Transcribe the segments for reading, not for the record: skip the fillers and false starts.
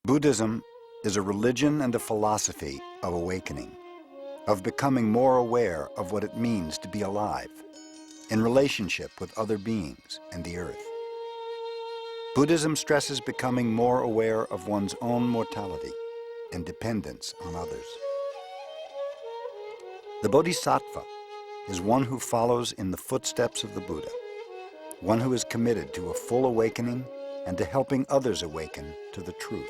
Buddhism is a religion and a philosophy of awakening, of becoming more aware of what it means to be alive, in relationship with other beings and the earth. Buddhism stresses becoming more aware of one's own mortality and dependence on others. The bodhisattva is one who follows in the footsteps of the Buddha, one who is committed to a full awakening and to helping others awaken to the truth.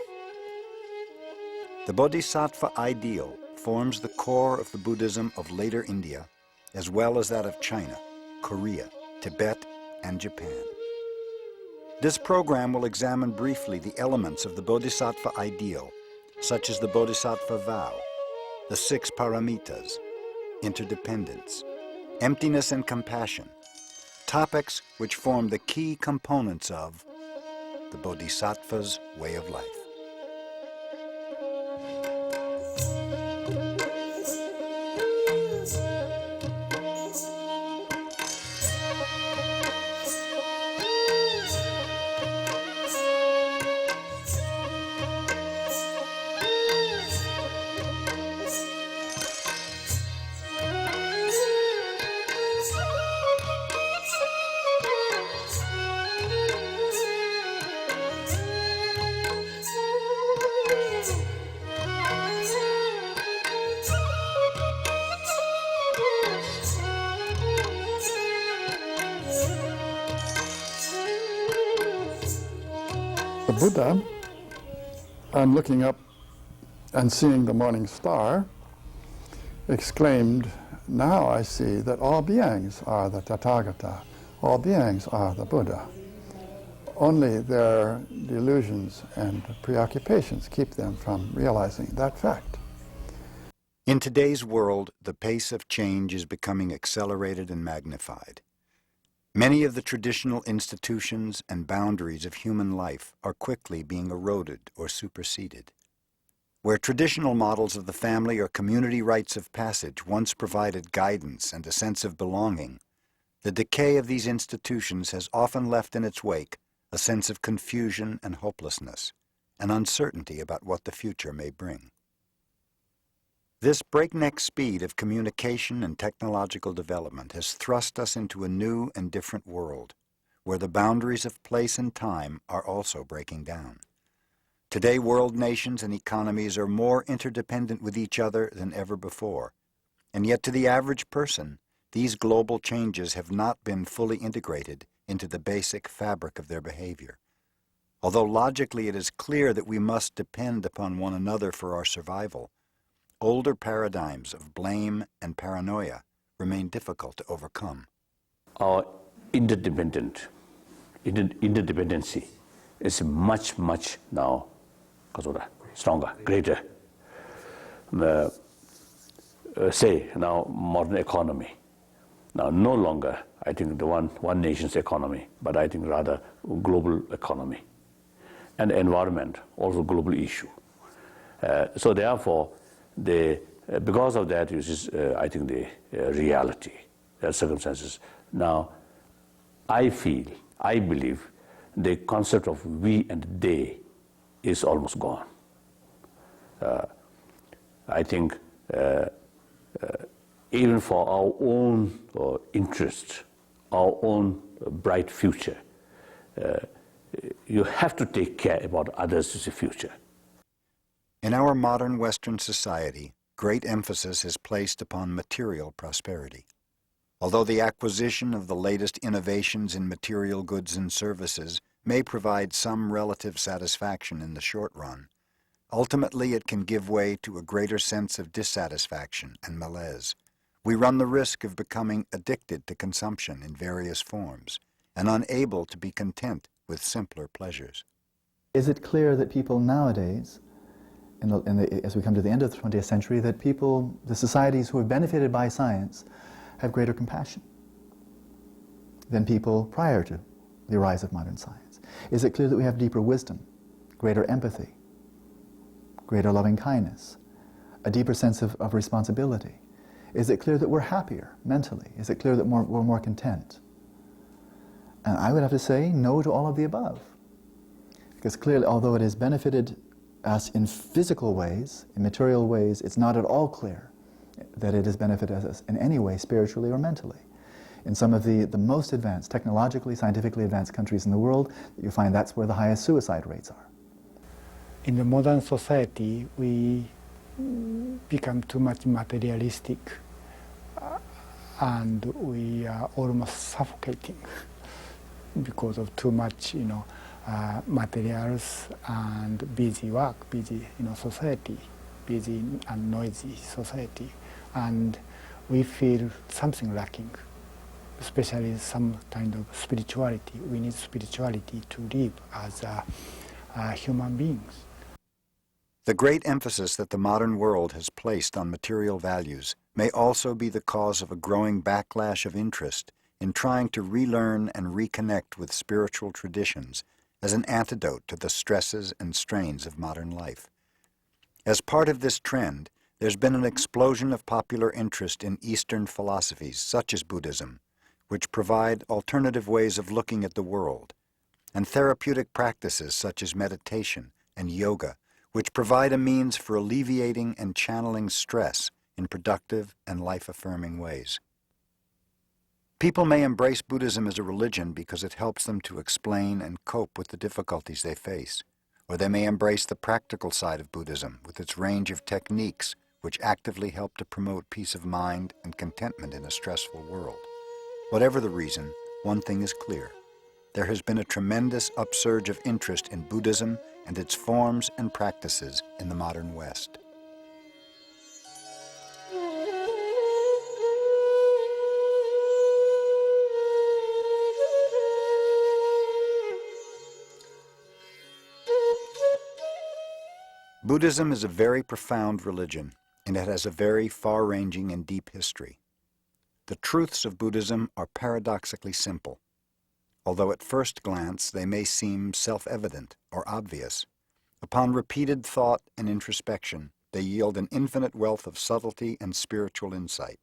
The bodhisattva ideal forms the core of the Buddhism of later India, as well as that of China, Korea, Tibet, and Japan. This program will examine briefly the elements of the bodhisattva ideal, such as the bodhisattva vow, the 6 paramitas, interdependence, emptiness and compassion, topics which form the key components of the bodhisattva's way of life. The Buddha, on looking up and seeing the morning star, exclaimed, "Now I see that all beings are the Tathagata, all beings are the Buddha. Only their delusions and preoccupations keep them from realizing that fact." In today's world, the pace of change is becoming accelerated and magnified. Many of the traditional institutions and boundaries of human life are quickly being eroded or superseded. Where traditional models of the family or community rites of passage once provided guidance and a sense of belonging, the decay of these institutions has often left in its wake a sense of confusion and hopelessness, and uncertainty about what the future may bring. This breakneck speed of communication and technological development has thrust us into a new and different world, where the boundaries of place and time are also breaking down. Today, world nations and economies are more interdependent with each other than ever before, and yet to the average person, these global changes have not been fully integrated into the basic fabric of their behavior. Although logically it is clear that we must depend upon one another for our survival, older paradigms of blame and paranoia remain difficult to overcome. Our interdependency is much now stronger, greater. Say now modern economy. Now no longer, I think, the one nation's economy, but I think rather global economy. And environment, also global issue. So therefore, because of that, this is, I think, the reality, the circumstances. Now, I believe, the concept of we and they is almost gone. I think even for our own interest, our own bright future, you have to take care about others' future. In our modern Western society, great emphasis is placed upon material prosperity. Although the acquisition of the latest innovations in material goods and services may provide some relative satisfaction in the short run, ultimately it can give way to a greater sense of dissatisfaction and malaise. We run the risk of becoming addicted to consumption in various forms and unable to be content with simpler pleasures. Is it clear that people nowadays, as we come to the end of the 20th century, that people, the societies who have benefited by science, have greater compassion than people prior to the rise of modern science? Is it clear that we have deeper wisdom, greater empathy, greater loving kindness, a deeper sense of responsibility? Is it clear that we're happier mentally? Is it clear that we're more content? And I would have to say no to all of the above. Because clearly, although it has benefited us in physical ways, in material ways, it's not at all clear that it has benefited us in any way, spiritually or mentally. In some of the most advanced, technologically, scientifically advanced countries in the world, you find that's where the highest suicide rates are. In the modern society, we become too much materialistic, and we are almost suffocating because of too much, materials and busy work, busy, society, busy and noisy society, and we feel something lacking, especially some kind of spirituality. We need spirituality to live as human beings. The great emphasis that the modern world has placed on material values may also be the cause of a growing backlash of interest in trying to relearn and reconnect with spiritual traditions as an antidote to the stresses and strains of modern life. As part of this trend, there's been an explosion of popular interest in Eastern philosophies such as Buddhism, which provide alternative ways of looking at the world, and therapeutic practices such as meditation and yoga, which provide a means for alleviating and channeling stress in productive and life-affirming ways. People may embrace Buddhism as a religion because it helps them to explain and cope with the difficulties they face, or they may embrace the practical side of Buddhism with its range of techniques which actively help to promote peace of mind and contentment in a stressful world. Whatever the reason, one thing is clear. There has been a tremendous upsurge of interest in Buddhism and its forms and practices in the modern West. Buddhism is a very profound religion, and it has a very far-ranging and deep history. The truths of Buddhism are paradoxically simple. Although at first glance they may seem self-evident or obvious, upon repeated thought and introspection, they yield an infinite wealth of subtlety and spiritual insight.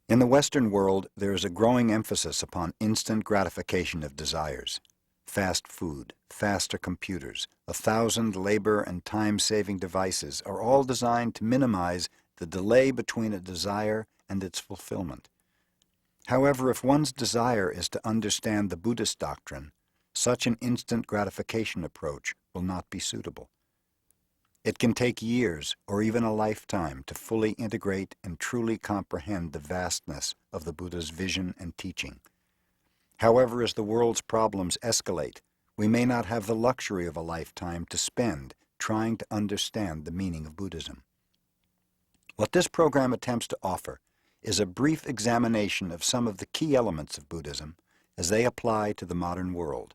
In the Western world, there is a growing emphasis upon instant gratification of desires. Fast food, faster computers, 1,000 labor and time-saving devices are all designed to minimize the delay between a desire and its fulfillment. However, if one's desire is to understand the Buddhist doctrine, such an instant gratification approach will not be suitable. It can take years or even a lifetime to fully integrate and truly comprehend the vastness of the Buddha's vision and teaching. However, as the world's problems escalate, we may not have the luxury of a lifetime to spend trying to understand the meaning of Buddhism. What this program attempts to offer is a brief examination of some of the key elements of Buddhism as they apply to the modern world.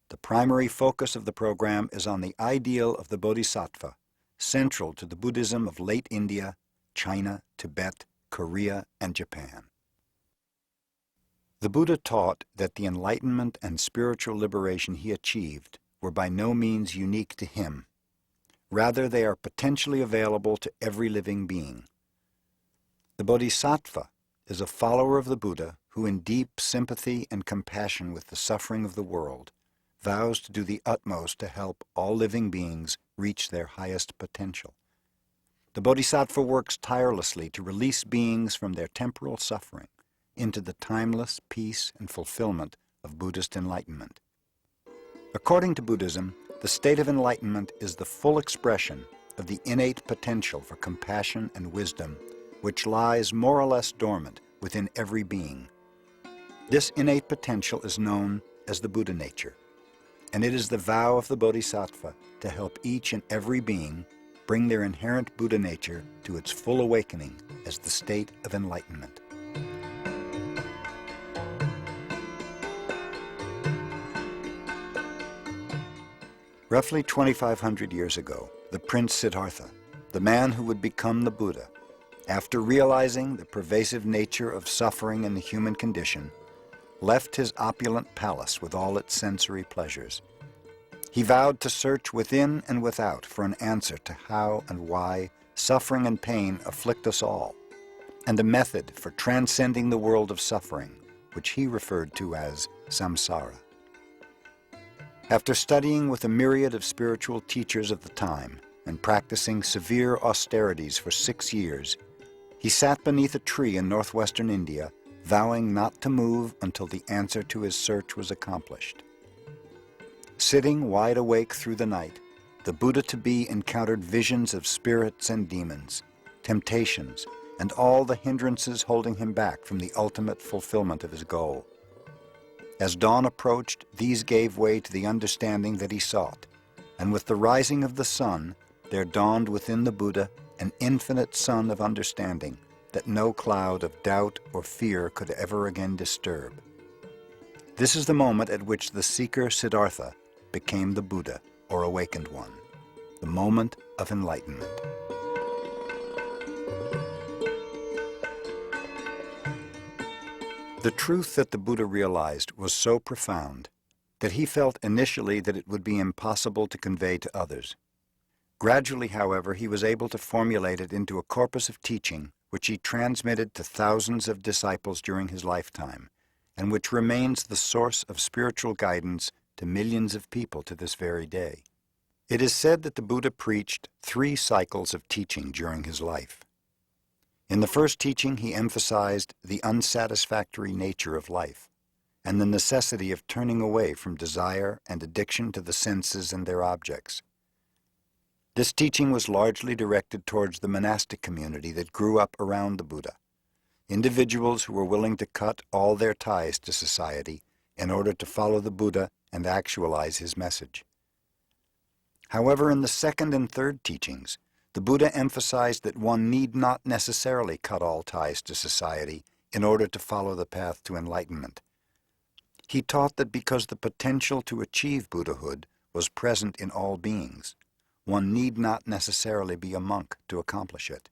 The primary focus of the program is on the ideal of the bodhisattva, central to the Buddhism of late India, China, Tibet, Korea, and Japan. The Buddha taught that the enlightenment and spiritual liberation he achieved were by no means unique to him. Rather, they are potentially available to every living being. The bodhisattva is a follower of the Buddha who, in deep sympathy and compassion with the suffering of the world, vows to do the utmost to help all living beings reach their highest potential. The bodhisattva works tirelessly to release beings from their temporal suffering into the timeless peace and fulfillment of Buddhist enlightenment. According to Buddhism, the state of enlightenment is the full expression of the innate potential for compassion and wisdom which lies more or less dormant within every being. This innate potential is known as the Buddha nature, and it is the vow of the bodhisattva to help each and every being bring their inherent Buddha nature to its full awakening as the state of enlightenment. Roughly 2,500 years ago, the Prince Siddhartha, the man who would become the Buddha, after realizing the pervasive nature of suffering in the human condition, left his opulent palace with all its sensory pleasures. He vowed to search within and without for an answer to how and why suffering and pain afflict us all, and a method for transcending the world of suffering, which he referred to as samsara. After studying with a myriad of spiritual teachers of the time and practicing severe austerities for 6 years, he sat beneath a tree in northwestern India, vowing not to move until the answer to his search was accomplished. Sitting wide awake through the night, the Buddha-to-be encountered visions of spirits and demons, temptations, and all the hindrances holding him back from the ultimate fulfillment of his goal. As dawn approached, these gave way to the understanding that he sought, and with the rising of the sun, there dawned within the Buddha an infinite sun of understanding that no cloud of doubt or fear could ever again disturb. This is the moment at which the seeker Siddhartha became the Buddha, or awakened one, the moment of enlightenment. The truth that the Buddha realized was so profound that he felt initially that it would be impossible to convey to others. Gradually, however, he was able to formulate it into a corpus of teaching which he transmitted to thousands of disciples during his lifetime, and which remains the source of spiritual guidance to millions of people to this very day. It is said that the Buddha preached 3 cycles of teaching during his life. In the first teaching, he emphasized the unsatisfactory nature of life and the necessity of turning away from desire and addiction to the senses and their objects. This teaching was largely directed towards the monastic community that grew up around the Buddha, individuals who were willing to cut all their ties to society in order to follow the Buddha and actualize his message. However, in the second and third teachings, the Buddha emphasized that one need not necessarily cut all ties to society in order to follow the path to enlightenment. He taught that because the potential to achieve Buddhahood was present in all beings, one need not necessarily be a monk to accomplish it.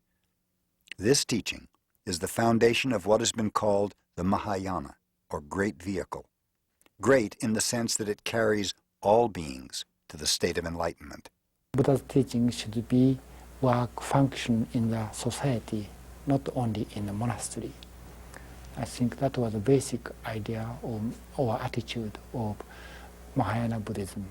This teaching is the foundation of what has been called the Mahayana, or Great Vehicle. Great in the sense that it carries all beings to the state of enlightenment. Buddha's teaching should be work function in the society, not only in the monastery. I think that was a basic idea or attitude of Mahayana Buddhism.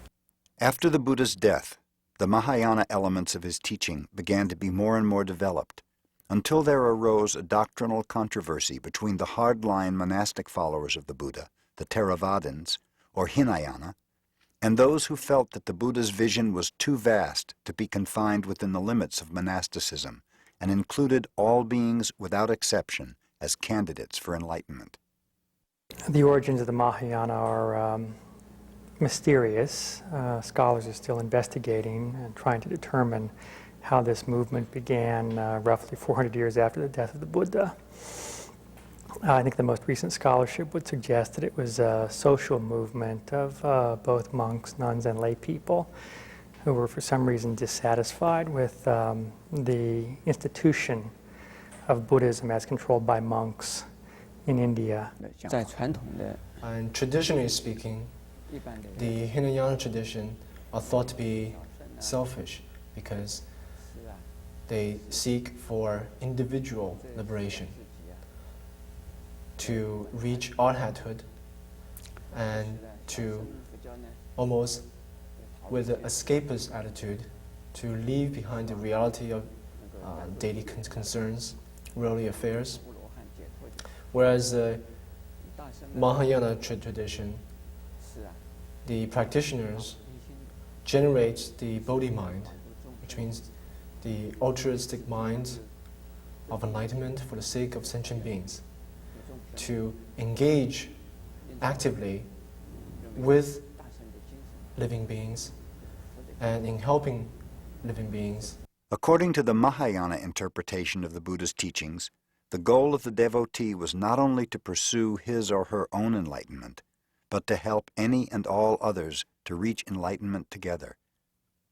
After the Buddha's death, the Mahayana elements of his teaching began to be more and more developed, until there arose a doctrinal controversy between the hardline monastic followers of the Buddha, the Theravadins, or Hinayana, and those who felt that the Buddha's vision was too vast to be confined within the limits of monasticism and included all beings without exception as candidates for enlightenment. The origins of the Mahayana are mysterious. Scholars are still investigating and trying to determine how this movement began roughly 400 years after the death of the Buddha. I think the most recent scholarship would suggest that it was a social movement of both monks, nuns, and lay people who were for some reason dissatisfied with the institution of Buddhism as controlled by monks in India. And traditionally speaking, the Hinayana tradition are thought to be selfish because they seek for individual liberation, to reach arhathood, and to almost with an escapist attitude to leave behind the reality of daily concerns, worldly affairs. Whereas the Mahayana tradition, the practitioners generate the bodhi mind, which means the altruistic mind of enlightenment for the sake of sentient beings, to engage actively with living beings and in helping living beings. According to the Mahayana interpretation of the Buddha's teachings, the goal of the devotee was not only to pursue his or her own enlightenment, but to help any and all others to reach enlightenment together.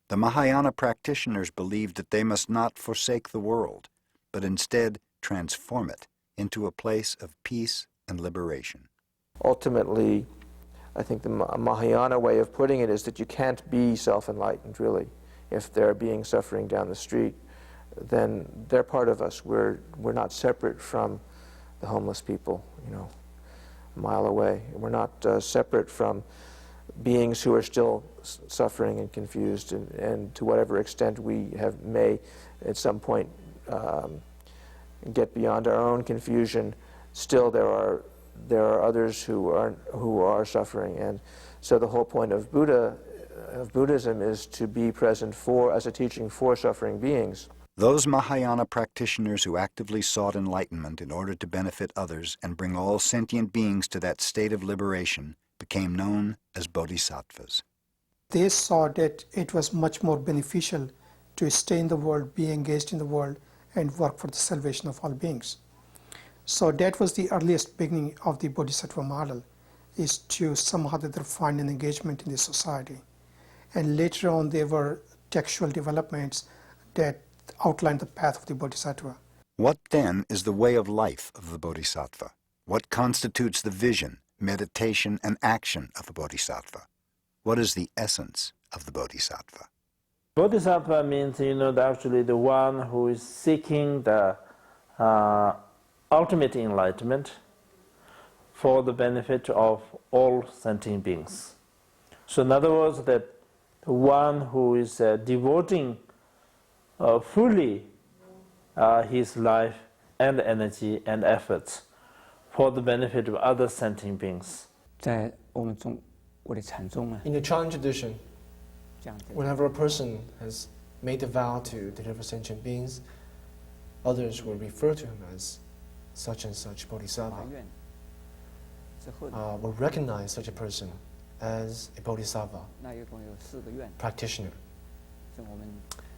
The Mahayana practitioners believed that they must not forsake the world, but instead transform it into a place of peace and liberation. Ultimately, I think the Mahayana way of putting it is that you can't be self-enlightened, really. If there are beings suffering down the street, then they're part of us. We're not separate from the homeless people, a mile away. We're not separate from beings who are still suffering and confused, and to whatever extent we may at some point get beyond our own confusion, still there are others who are suffering. And so the whole point of Buddhism is to be present as a teaching for suffering beings. Those Mahayana practitioners who actively sought enlightenment in order to benefit others and bring all sentient beings to that state of liberation became known as bodhisattvas. They saw that it was much more beneficial to stay in the world, be engaged in the world, and work for the salvation of all beings. So that was the earliest beginning of the bodhisattva model, is to somehow find an engagement in the society. And later on there were textual developments that outlined the path of the bodhisattva. What then is the way of life of the bodhisattva? What constitutes the vision, meditation, and action of a bodhisattva? What is the essence of the bodhisattva? Bodhisattva means, actually the one who is seeking the ultimate enlightenment for the benefit of all sentient beings. So in other words, that the one who is devoting fully his life and energy and efforts for the benefit of other sentient beings. In the Chan tradition, whenever a person has made a vow to deliver sentient beings, others will refer to him as such and such bodhisattva. Will recognize such a person as a bodhisattva practitioner.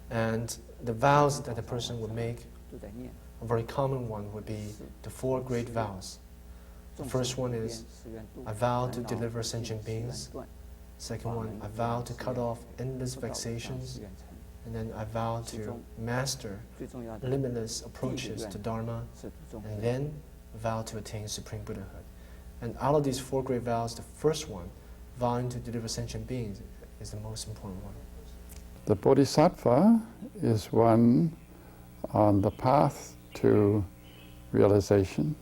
And the vows that a person would make, a very common one would be the 4 great vows. The first one is, I vow to deliver sentient beings. Second one, I vow to cut off endless vexations. And then I vow to master limitless approaches to Dharma. And then vow to attain supreme Buddhahood. And out of these 4 great vows, the first one, vowing to deliver sentient beings, is the most important one. The bodhisattva is one on the path to realization,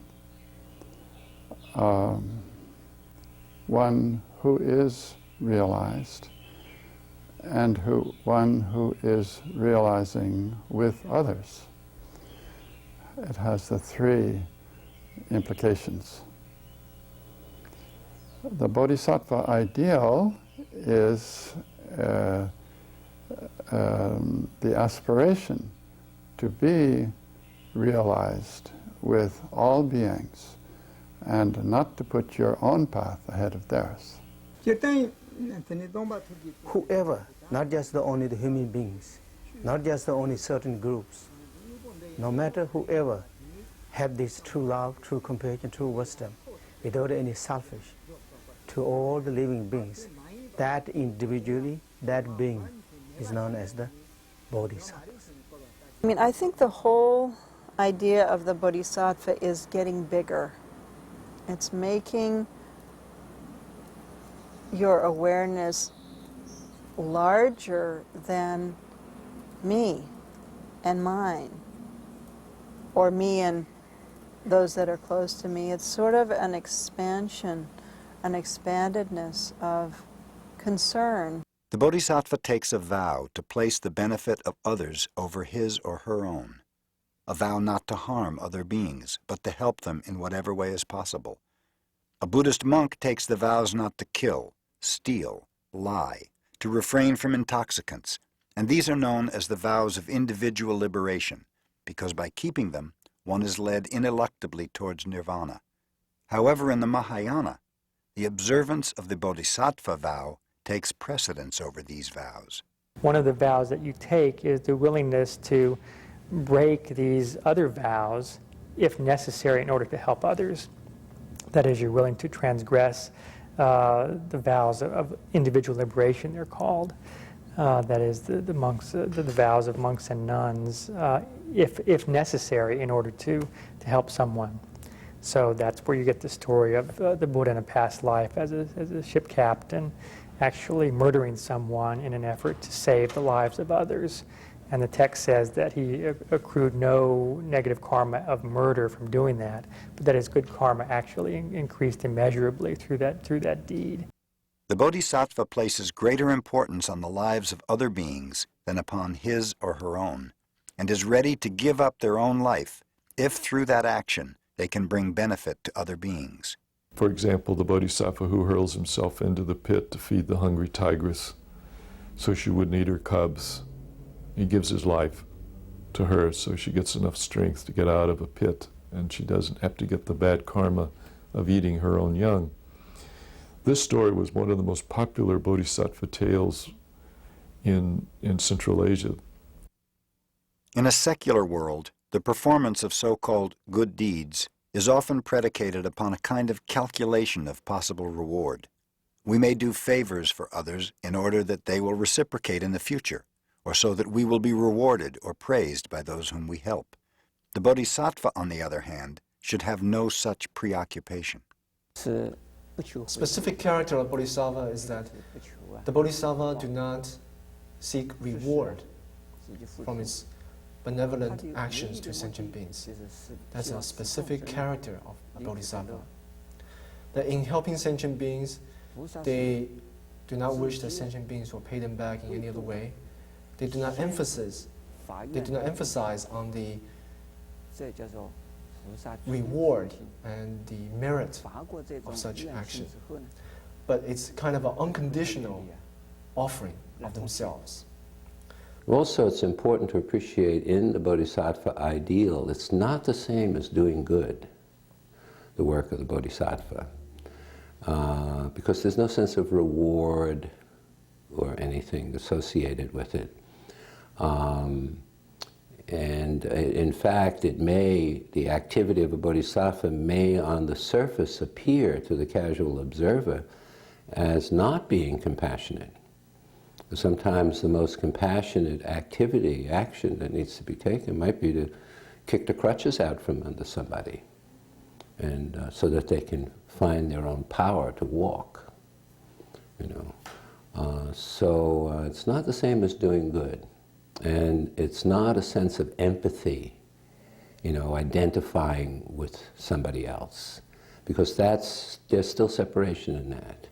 one who is realized, and one who is realizing with others. It has the 3 implications. The bodhisattva ideal is the aspiration to be realized with all beings and not to put your own path ahead of theirs. Whoever, not just only the human beings, not just only certain groups, no matter whoever, have this true love, true compassion, true wisdom, without any selfish, to all the living beings, that individually, that being is known as the bodhisattva. I think the whole idea of the bodhisattva is getting bigger. It's making your awareness larger than me and mine, or me and those that are close to me. It's sort of an expansion, an expandedness of concern. The bodhisattva takes a vow to place the benefit of others over his or her own, a vow not to harm other beings, but to help them in whatever way is possible. A Buddhist monk takes the vows not to kill, steal, lie, to refrain from intoxicants, and these are known as the vows of individual liberation, because by keeping them, one is led ineluctably towards nirvana. However, in the Mahayana, the observance of the bodhisattva vow takes precedence over these vows. One of the vows that you take is the willingness to break these other vows if necessary in order to help others. That is, you're willing to transgress the vows of individual liberation, they're called. That is, the vows of monks and nuns, if necessary, in order to help someone. So that's where you get the story of the Buddha in a past life as a ship captain, actually murdering someone in an effort to save the lives of others. And the text says that he accrued no negative karma of murder from doing that, but that his good karma actually increased immeasurably through that deed. The bodhisattva places greater importance on the lives of other beings than upon his or her own, and is ready to give up their own life if through that action they can bring benefit to other beings. For example, the bodhisattva who hurls himself into the pit to feed the hungry tigress so she wouldn't eat her cubs. He gives his life to her so she gets enough strength to get out of a pit and she doesn't have to get the bad karma of eating her own young. This story was one of the most popular bodhisattva tales in Central Asia. In a secular world, the performance of so-called good deeds is often predicated upon a kind of calculation of possible reward. We may do favors for others in order that they will reciprocate in the future, or so that we will be rewarded or praised by those whom we help. The bodhisattva, on the other hand, should have no such preoccupation. Specific character of bodhisattva is that the bodhisattva do not seek reward from its benevolent actions to sentient beings. That's a specific character of a bodhisattva. That in helping sentient beings, they do not wish that sentient beings will pay them back in any other way. They do not emphasize on the reward and the merit of such action. But it's kind of an unconditional offering of themselves. Also, it's important to appreciate in the bodhisattva ideal, it's not the same as doing good, the work of the bodhisattva, because there's no sense of reward or anything associated with it. And in fact, the activity of a bodhisattva may on the surface appear to the casual observer as not being compassionate. Sometimes the most compassionate action that needs to be taken might be to kick the crutches out from under somebody, and so that they can find their own power to walk. So it's not the same as doing good, and it's not a sense of empathy, identifying with somebody else, because there's still separation in that.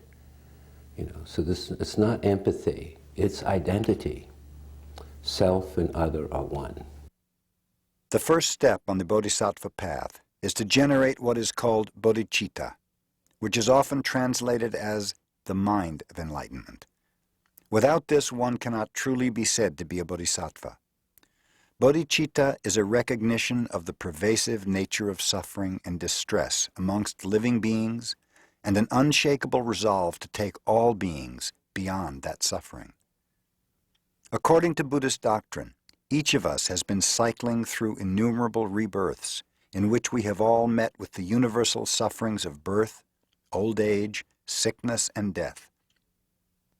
So it's not empathy. It's identity. Self and other are one. The first step on the bodhisattva path is to generate what is called bodhicitta, which is often translated as the mind of enlightenment. Without this, one cannot truly be said to be a bodhisattva. Bodhicitta is a recognition of the pervasive nature of suffering and distress amongst living beings, and an unshakable resolve to take all beings beyond that suffering. According to Buddhist doctrine, each of us has been cycling through innumerable rebirths in which we have all met with the universal sufferings of birth, old age, sickness, and death.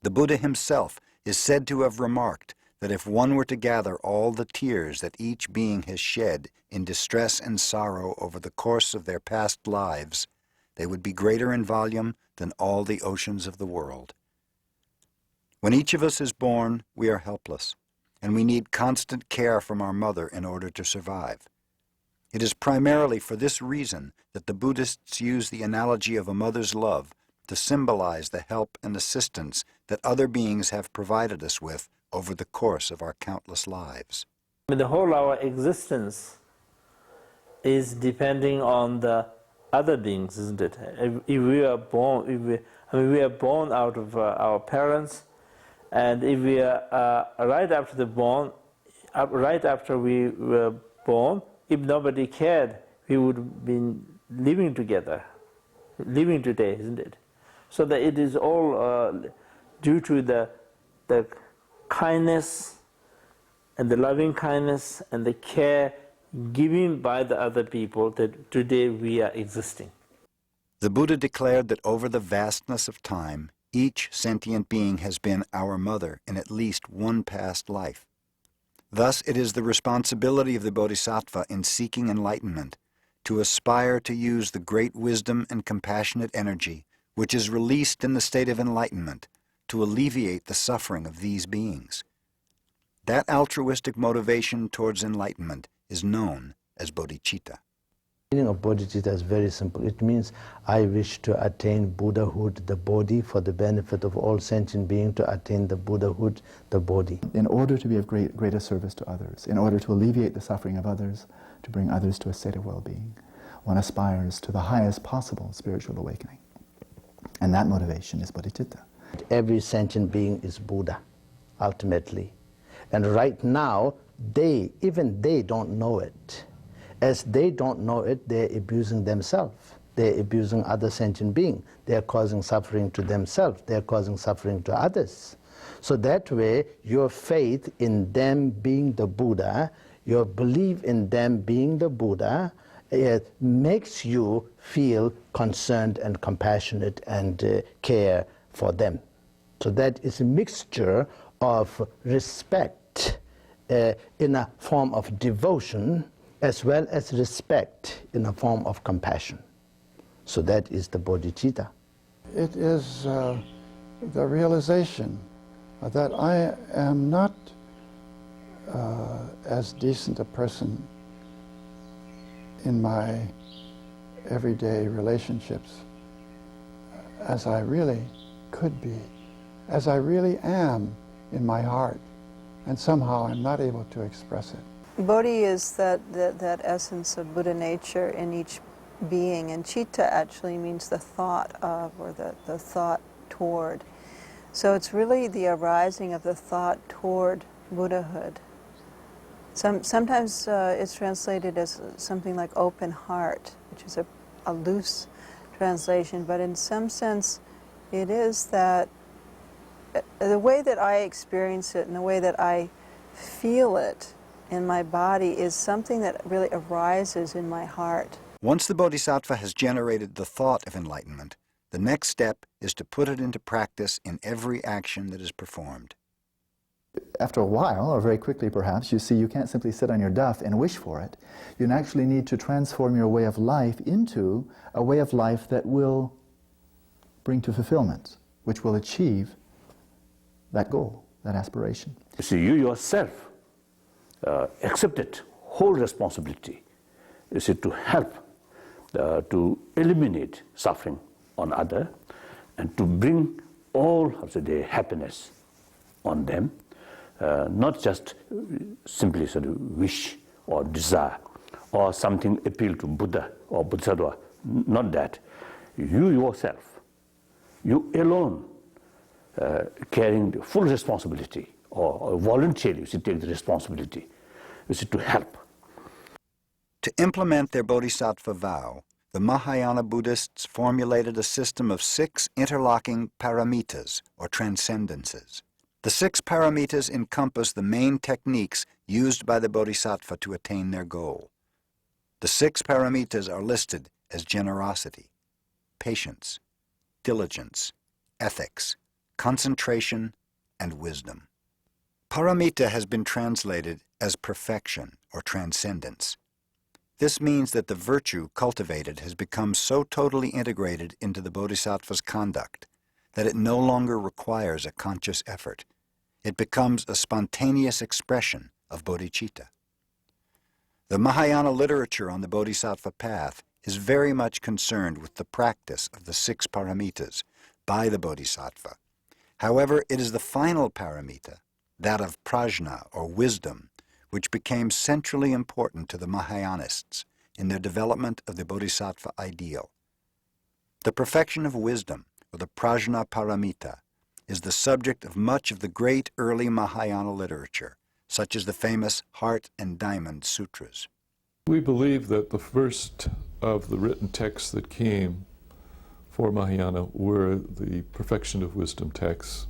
The Buddha himself is said to have remarked that if one were to gather all the tears that each being has shed in distress and sorrow over the course of their past lives, they would be greater in volume than all the oceans of the world. When each of us is born, we are helpless, and we need constant care from our mother in order to survive. It is primarily for this reason that the Buddhists use the analogy of a mother's love to symbolize the help and assistance that other beings have provided us with over the course of our countless lives. The whole our existence is depending on the other beings, isn't it? If we are born, we are born out of our parents, and if we are right after we were born, if nobody cared, we would have been living together, living today, isn't it? So that it is all due to the kindness and the loving kindness and the care given by the other people that today we are existing. The Buddha declared that over the vastness of time, each sentient being has been our mother in at least one past life. Thus, it is the responsibility of the bodhisattva in seeking enlightenment to aspire to use the great wisdom and compassionate energy which is released in the state of enlightenment to alleviate the suffering of these beings. That altruistic motivation towards enlightenment is known as bodhicitta. The meaning of bodhicitta is very simple. It means I wish to attain Buddhahood, the body, for the benefit of all sentient beings, to attain the Buddhahood, the body. In order to be of greater service to others, in order to alleviate the suffering of others, to bring others to a state of well-being, one aspires to the highest possible spiritual awakening. And that motivation is bodhicitta. Every sentient being is Buddha, ultimately. And right now, even they don't know it. As they don't know it, they're abusing themselves. They're abusing other sentient beings. They're causing suffering to themselves. They're causing suffering to others. So that way, your faith in them being the Buddha, your belief in them being the Buddha, it makes you feel concerned and compassionate and care for them. So that is a mixture of respect in a form of devotion, as well as respect in a form of compassion. So that is the bodhicitta. It is the realization that I am not as decent a person in my everyday relationships as I really could be, as I really am in my heart, and somehow I'm not able to express it. Bodhi is that essence of Buddha nature in each being, and citta actually means the thought of, or the thought toward. So it's really the arising of the thought toward Buddhahood. Sometimes it's translated as something like open heart, which is a loose translation, but in some sense it is that the way that I experience it and the way that I feel it in my body is something that really arises in my heart. Once the bodhisattva has generated the thought of enlightenment, the next step is to put it into practice in every action that is performed. After a while, or very quickly perhaps, you see you can't simply sit on your duff and wish for it. You actually need to transform your way of life into a way of life that will bring to fulfillment, which will achieve that goal, that aspiration. So you yourself accepted whole responsibility, is it to help to eliminate suffering on other and to bring all of the happiness on them, not just simply sort of wish or desire or something appeal to Buddha or bodhisattva, not that. You yourself, you alone carrying the full responsibility or voluntarily you should take the responsibility, you should to help. To implement their bodhisattva vow, the Mahayana Buddhists formulated a system of 6 interlocking paramitas, or transcendences. The 6 paramitas encompass the main techniques used by the bodhisattva to attain their goal. The 6 paramitas are listed as generosity, patience, diligence, ethics, concentration, and wisdom. Paramita has been translated as perfection or transcendence. This means that the virtue cultivated has become so totally integrated into the bodhisattva's conduct that it no longer requires a conscious effort. It becomes a spontaneous expression of bodhicitta. The Mahayana literature on the bodhisattva path is very much concerned with the practice of the 6 paramitas by the bodhisattva. However, it is the final paramita, that of prajna or wisdom, which became centrally important to the Mahayanists in their development of the bodhisattva ideal. The perfection of wisdom, or the prajna paramita, is the subject of much of the great early Mahayana literature, such as the famous Heart and Diamond Sutras. We believe that the first of the written texts that came for Mahayana were the perfection of wisdom texts.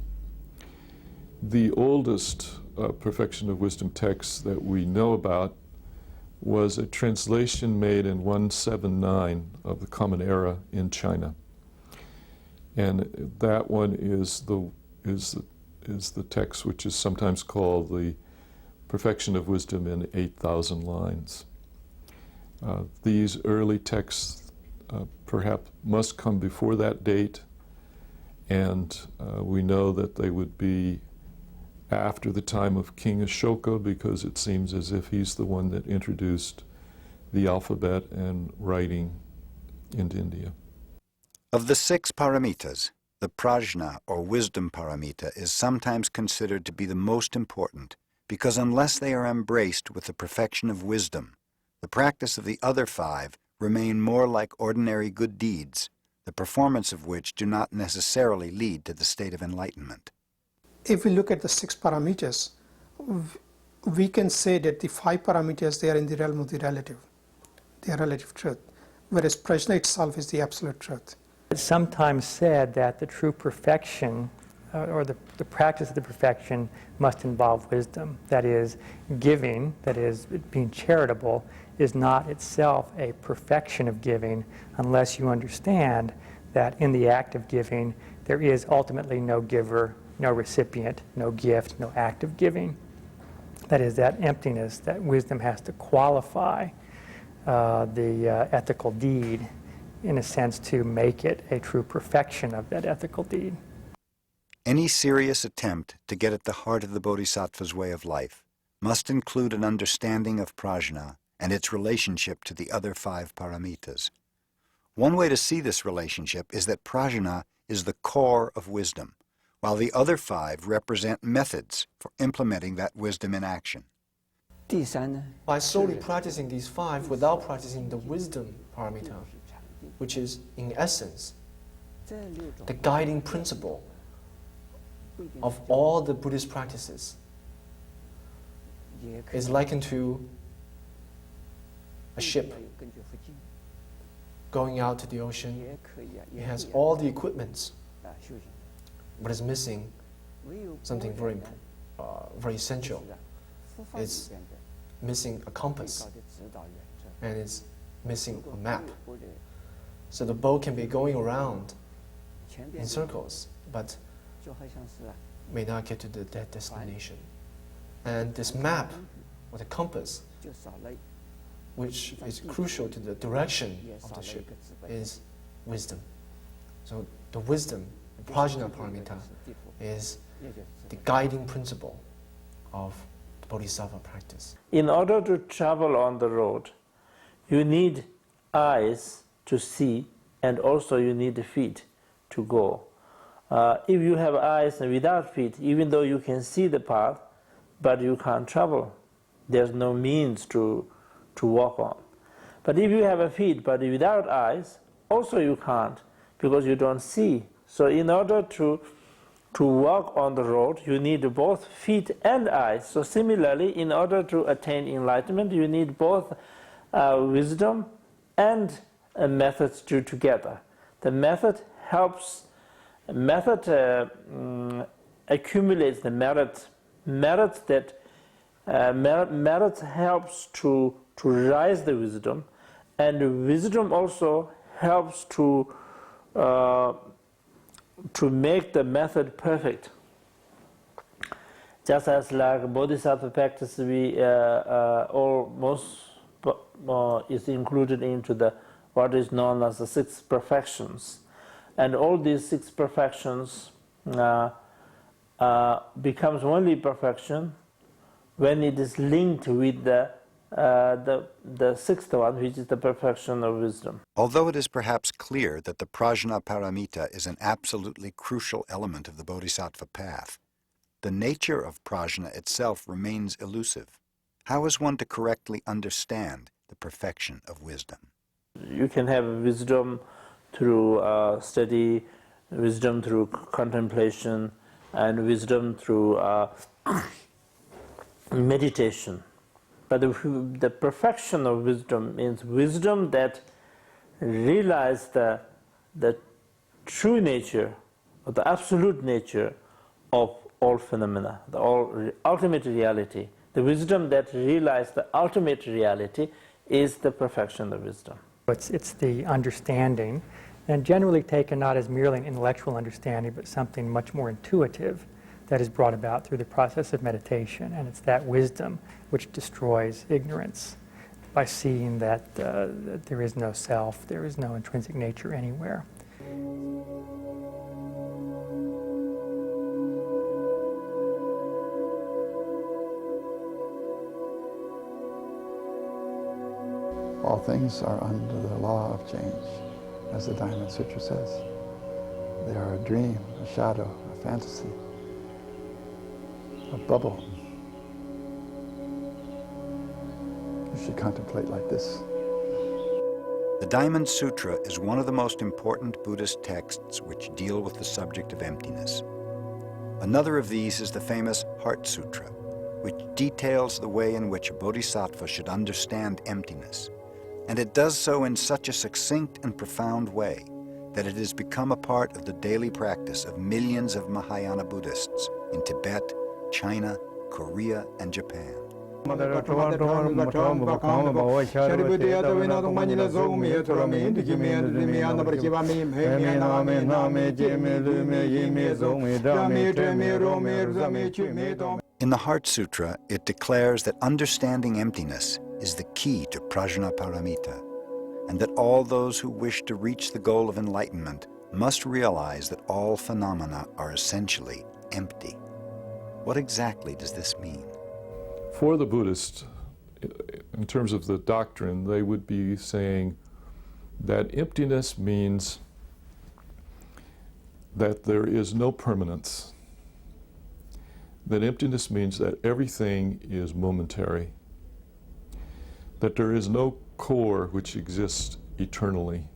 The oldest perfection of wisdom text that we know about was a translation made in 179 of the Common Era in China. And that one is the text which is sometimes called the Perfection of Wisdom in 8,000 lines. These early texts perhaps must come before that date, and we know that they would be after the time of King Ashoka, because it seems as if he's the one that introduced the alphabet and writing into India. Of the 6 paramitas, the prajna or wisdom paramita is sometimes considered to be the most important because unless they are embraced with the perfection of wisdom, the practice of the other 5 remain more like ordinary good deeds, the performance of which do not necessarily lead to the state of enlightenment. If we look at the 6 paramitas, we can say that the 5 paramitas, they are in the realm of the relative. They are relative truth, whereas prajna itself is the absolute truth. It's sometimes said that the true perfection or the practice of the perfection must involve wisdom. That is, giving, that is, being charitable, is not itself a perfection of giving unless you understand that in the act of giving there is ultimately no giver, no recipient, no gift, no act of giving. That is, that emptiness, that wisdom has to qualify the ethical deed in a sense to make it a true perfection of that ethical deed. Any serious attempt to get at the heart of the bodhisattva's way of life must include an understanding of prajna and its relationship to the other 5 paramitas. One way to see this relationship is that prajna is the core of wisdom, while the other 5 represent methods for implementing that wisdom in action. By solely practicing these 5 without practicing the wisdom paramita, which is in essence the guiding principle of all the Buddhist practices, is likened to a ship going out to the ocean. It has all the equipments, but is missing something very essential. It's missing a compass, and it's missing a map. So the boat can be going around in circles, but may not get to that destination. And this map, or the compass, which is crucial to the direction of the ship, is wisdom. So the wisdom, the prajna paramita, is the guiding principle of the bodhisattva practice. In order to travel on the road, you need eyes to see, and also you need the feet to go. If you have eyes and without feet, even though you can see the path, but you can't travel, there's no means to walk on. But if you have a feet but without eyes, also you can't, because you don't see. So in order to walk on the road, you need both feet and eyes. So similarly, in order to attain enlightenment, you need both wisdom and methods to together. The method helps. Accumulates the merits that merit helps to rise the wisdom, and wisdom also helps to make the method perfect. Just as like bodhisattva practice, we almost is included into the what is known as the 6 perfections. And all these 6 perfections becomes only perfection when it is linked with the 6th one, which is the perfection of wisdom. Although it is perhaps clear that the prajna paramita is an absolutely crucial element of the bodhisattva path, the nature of prajna itself remains elusive. How is one to correctly understand the perfection of wisdom? You can have wisdom through study, wisdom through contemplation, and wisdom through meditation. But the perfection of wisdom means wisdom that realizes the true nature, or the absolute nature of all phenomena, the ultimate reality. The wisdom that realizes the ultimate reality is the perfection of wisdom. It's the understanding, and generally taken not as merely an intellectual understanding, but something much more intuitive that is brought about through the process of meditation. And it's that wisdom which destroys ignorance by seeing that there is no self, there is no intrinsic nature anywhere. All things are under the law of change, as the Diamond Sutra says. They are a dream, a shadow, a fantasy, a bubble. You should contemplate like this. The Diamond Sutra is one of the most important Buddhist texts which deal with the subject of emptiness. Another of these is the famous Heart Sutra, which details the way in which a bodhisattva should understand emptiness. And it does so in such a succinct and profound way that it has become a part of the daily practice of millions of Mahayana Buddhists in Tibet, China, Korea, and Japan. In the Heart Sutra, it declares that understanding emptiness is the key to Prajnaparamita, and that all those who wish to reach the goal of enlightenment must realize that all phenomena are essentially empty. What exactly does this mean? For the Buddhists, in terms of the doctrine, they would be saying that emptiness means that there is no permanence. That emptiness means that everything is momentary. That there is no core which exists eternally.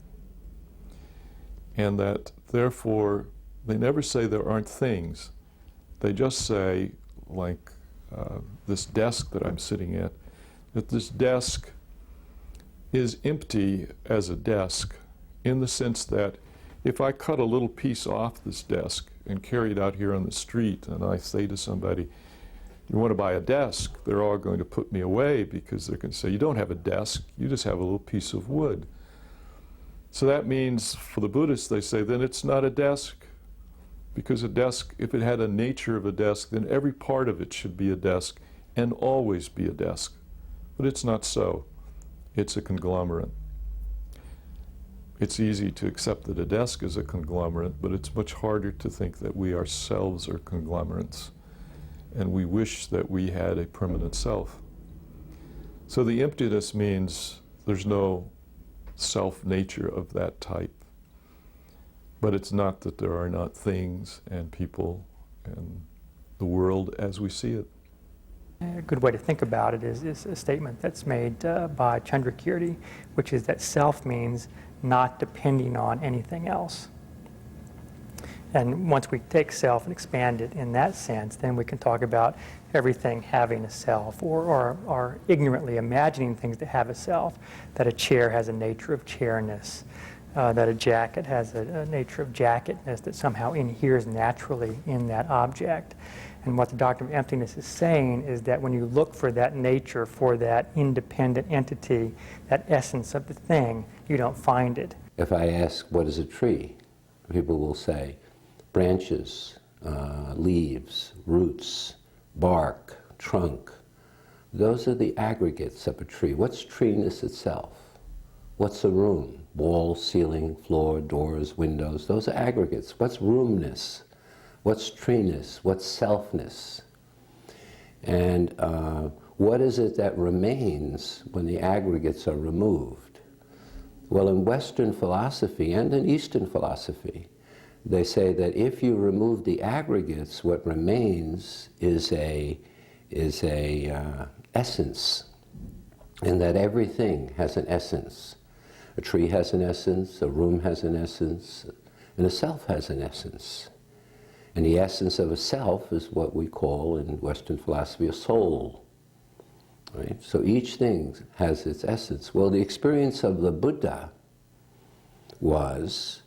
And that therefore, they never say there aren't things. They just say, like this desk that I'm sitting at, that this desk is empty as a desk in the sense that if I cut a little piece off this desk and carry it out here on the street and I say to somebody, you want to buy a desk, they're all going to put me away because they're going to say, you don't have a desk, you just have a little piece of wood. So that means for the Buddhists, they say, then it's not a desk, because a desk, if it had a nature of a desk, then every part of it should be a desk and always be a desk. But it's not so. It's a conglomerate. It's easy to accept that a desk is a conglomerate, but it's much harder to think that we ourselves are conglomerates. And we wish that we had a permanent self. So the emptiness means there's no self-nature of that type. But it's not that there are not things and people and the world as we see it. A good way to think about it is a statement that's made by Chandrakirti, which is that self means not depending on anything else. And once we take self and expand it in that sense, then we can talk about everything having a self, or ignorantly imagining things that have a self, that a chair has a nature of chairness, that a jacket has a nature of jacketness that somehow inheres naturally in that object. And what the doctrine of emptiness is saying is that when you look for that nature, for that independent entity, that essence of the thing, you don't find it. If I ask, what is a tree? People will say, branches, leaves, roots, bark, trunk. Those are the aggregates of a tree. What's treeness itself? What's a room? Wall, ceiling, floor, doors, windows. Those are aggregates. What's roomness? What's treeness? What's selfness? And what is it that remains when the aggregates are removed? Well, in Western philosophy and in Eastern philosophy, they say that if you remove the aggregates, what remains is a essence, and that everything has an essence. A tree has an essence, a room has an essence, and a self has an essence. And the essence of a self is what we call in Western philosophy a soul. Right? So each thing has its essence. Well, the experience of the Buddha was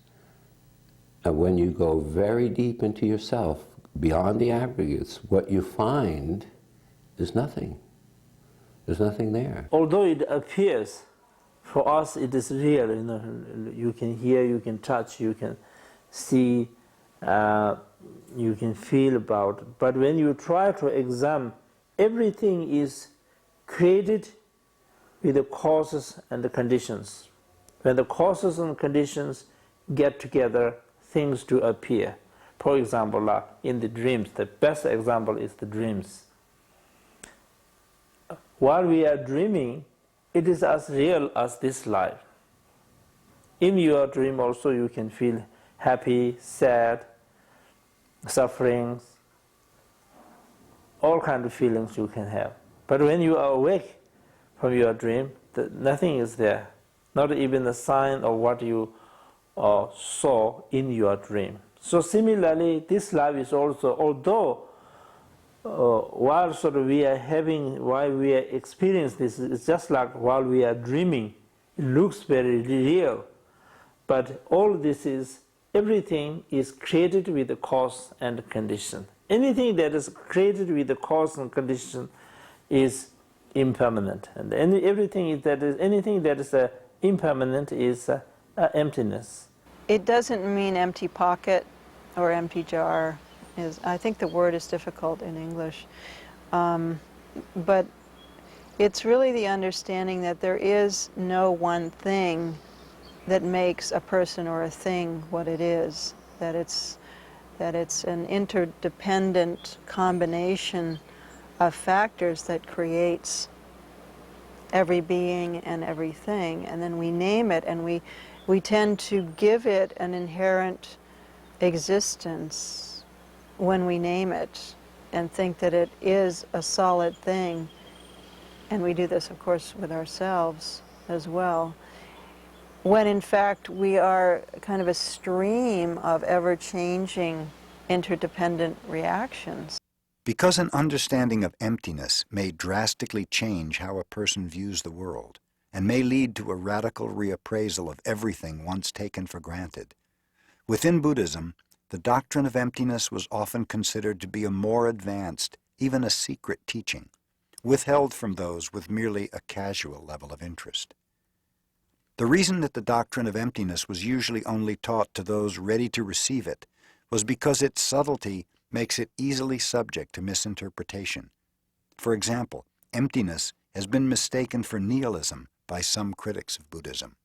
when you go very deep into yourself, beyond the aggregates, what you find is nothing. There's nothing there. Although it appears, for us it is real. You know, you can hear, you can touch, you can see, you can feel about it. But when you try to examine, everything is created with the causes and the conditions. When the causes and conditions get together, things do appear. For example, in the dreams, the best example is the dreams. While we are dreaming, it is as real as this life. In your dream also you can feel happy, sad, sufferings, all kinds of feelings you can have. But when you are awake from your dream, nothing is there, not even a sign of what you saw in your dream. So similarly, this life is also, although while we are experiencing this, it's just like while we are dreaming, it looks very real. But all this is, everything is created with the cause and condition. Anything that is created with the cause and condition is impermanent, and anything that is impermanent is emptiness. It doesn't mean empty pocket or empty jar. I think the word is difficult in English, but it's really the understanding that there is no one thing that makes a person or a thing what it is, that it's an interdependent combination of factors that creates every being and everything, and then we name it, and we tend to give it an inherent existence when we name it and think that it is a solid thing. And we do this, of course, with ourselves as well, when in fact we are kind of a stream of ever-changing interdependent reactions. Because an understanding of emptiness may drastically change how a person views the world and may lead to a radical reappraisal of everything once taken for granted, within Buddhism, the doctrine of emptiness was often considered to be a more advanced, even a secret teaching, withheld from those with merely a casual level of interest. The reason that the doctrine of emptiness was usually only taught to those ready to receive it was because its subtlety makes it easily subject to misinterpretation. For example, emptiness has been mistaken for nihilism by some critics of Buddhism.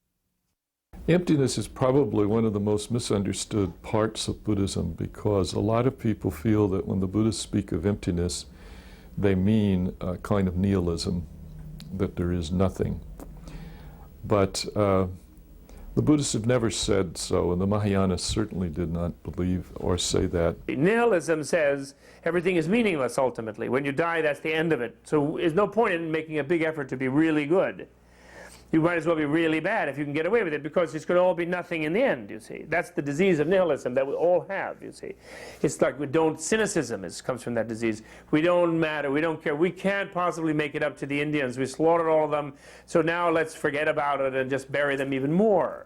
Emptiness is probably one of the most misunderstood parts of Buddhism, because a lot of people feel that when the Buddhists speak of emptiness, they mean a kind of nihilism, that there is nothing. But the Buddhists have never said so, and the Mahayana certainly did not believe or say that. Nihilism says everything is meaningless ultimately. When you die, that's the end of it. So there's no point in making a big effort to be really good. You might as well be really bad if you can get away with it, because it's going to all be nothing in the end, you see. That's the disease of nihilism that we all have, you see. It's like cynicism comes from that disease. We don't matter, we don't care. We can't possibly make it up to the Indians. We slaughtered all of them, so now let's forget about it and just bury them even more.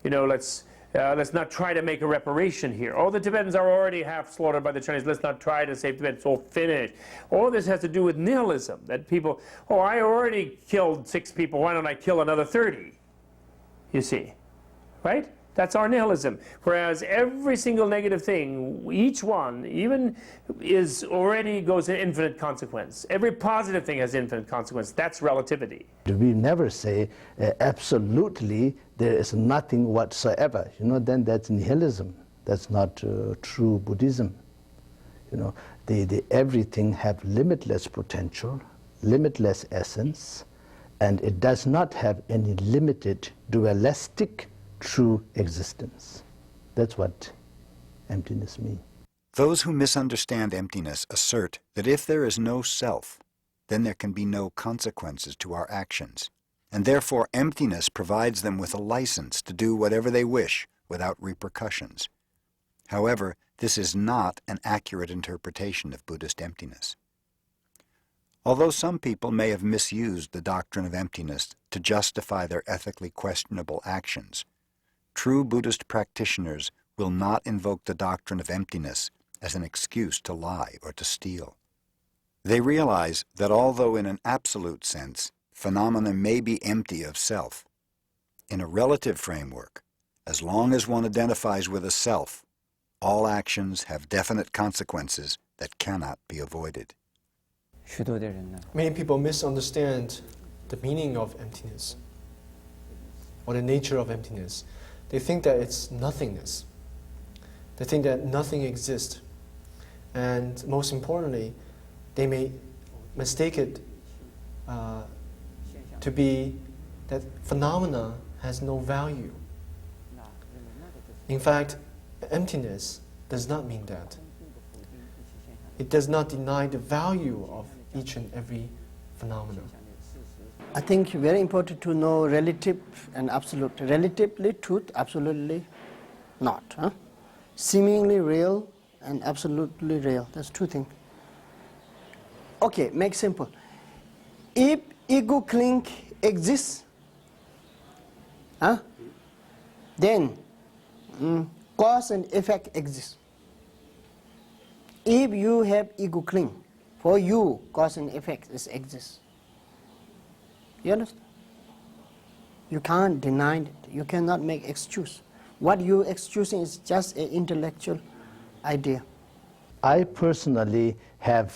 You know, let's not try to make a reparation here. All the Tibetans are already half slaughtered by the Chinese. Let's not try to save Tibet. It's all finished. All this has to do with nihilism, that people, oh, I already killed 6 people. Why don't I kill another 30? You see, right? That's our nihilism. Whereas every single negative thing, each one, even goes in infinite consequence. Every positive thing has infinite consequence. That's relativity. We never say absolutely there is nothing whatsoever. You know, then that's nihilism. That's not true Buddhism. You know, everything have limitless potential, limitless essence, and it does not have any limited dualistic true existence. That's what emptiness means. Those who misunderstand emptiness assert that if there is no self, then there can be no consequences to our actions, and therefore emptiness provides them with a license to do whatever they wish without repercussions. However, this is not an accurate interpretation of Buddhist emptiness. Although some people may have misused the doctrine of emptiness to justify their ethically questionable actions, true Buddhist practitioners will not invoke the doctrine of emptiness as an excuse to lie or to steal. They realize that although in an absolute sense, phenomena may be empty of self, in a relative framework, as long as one identifies with a self, all actions have definite consequences that cannot be avoided. Many people misunderstand the meaning of emptiness or the nature of emptiness. They think that it's nothingness. They think that nothing exists. And most importantly, they may mistake it to be that phenomena has no value. In fact, emptiness does not mean that. It does not deny the value of each and every phenomenon. I think very important to know relative and absolute. Relatively truth, absolutely not. Huh? Seemingly real and absolutely real. That's two things. Okay, make simple. If ego clink exists, then cause and effect exists. If you have ego clink, for you cause and effect exists. You understand? You can't deny it. You cannot make excuse. What you're excusing is just an intellectual idea. I personally have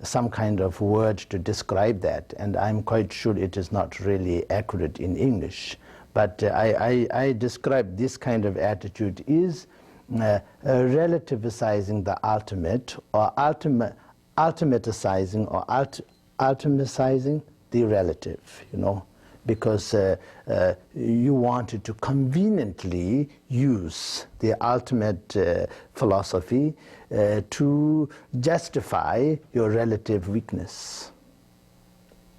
some kind of word to describe that, and I'm quite sure it is not really accurate in English. But I describe this kind of attitude is relativizing the ultimate, or ultimatizing or ultimatizing the relative, you know, because you wanted to conveniently use the ultimate philosophy to justify your relative weakness.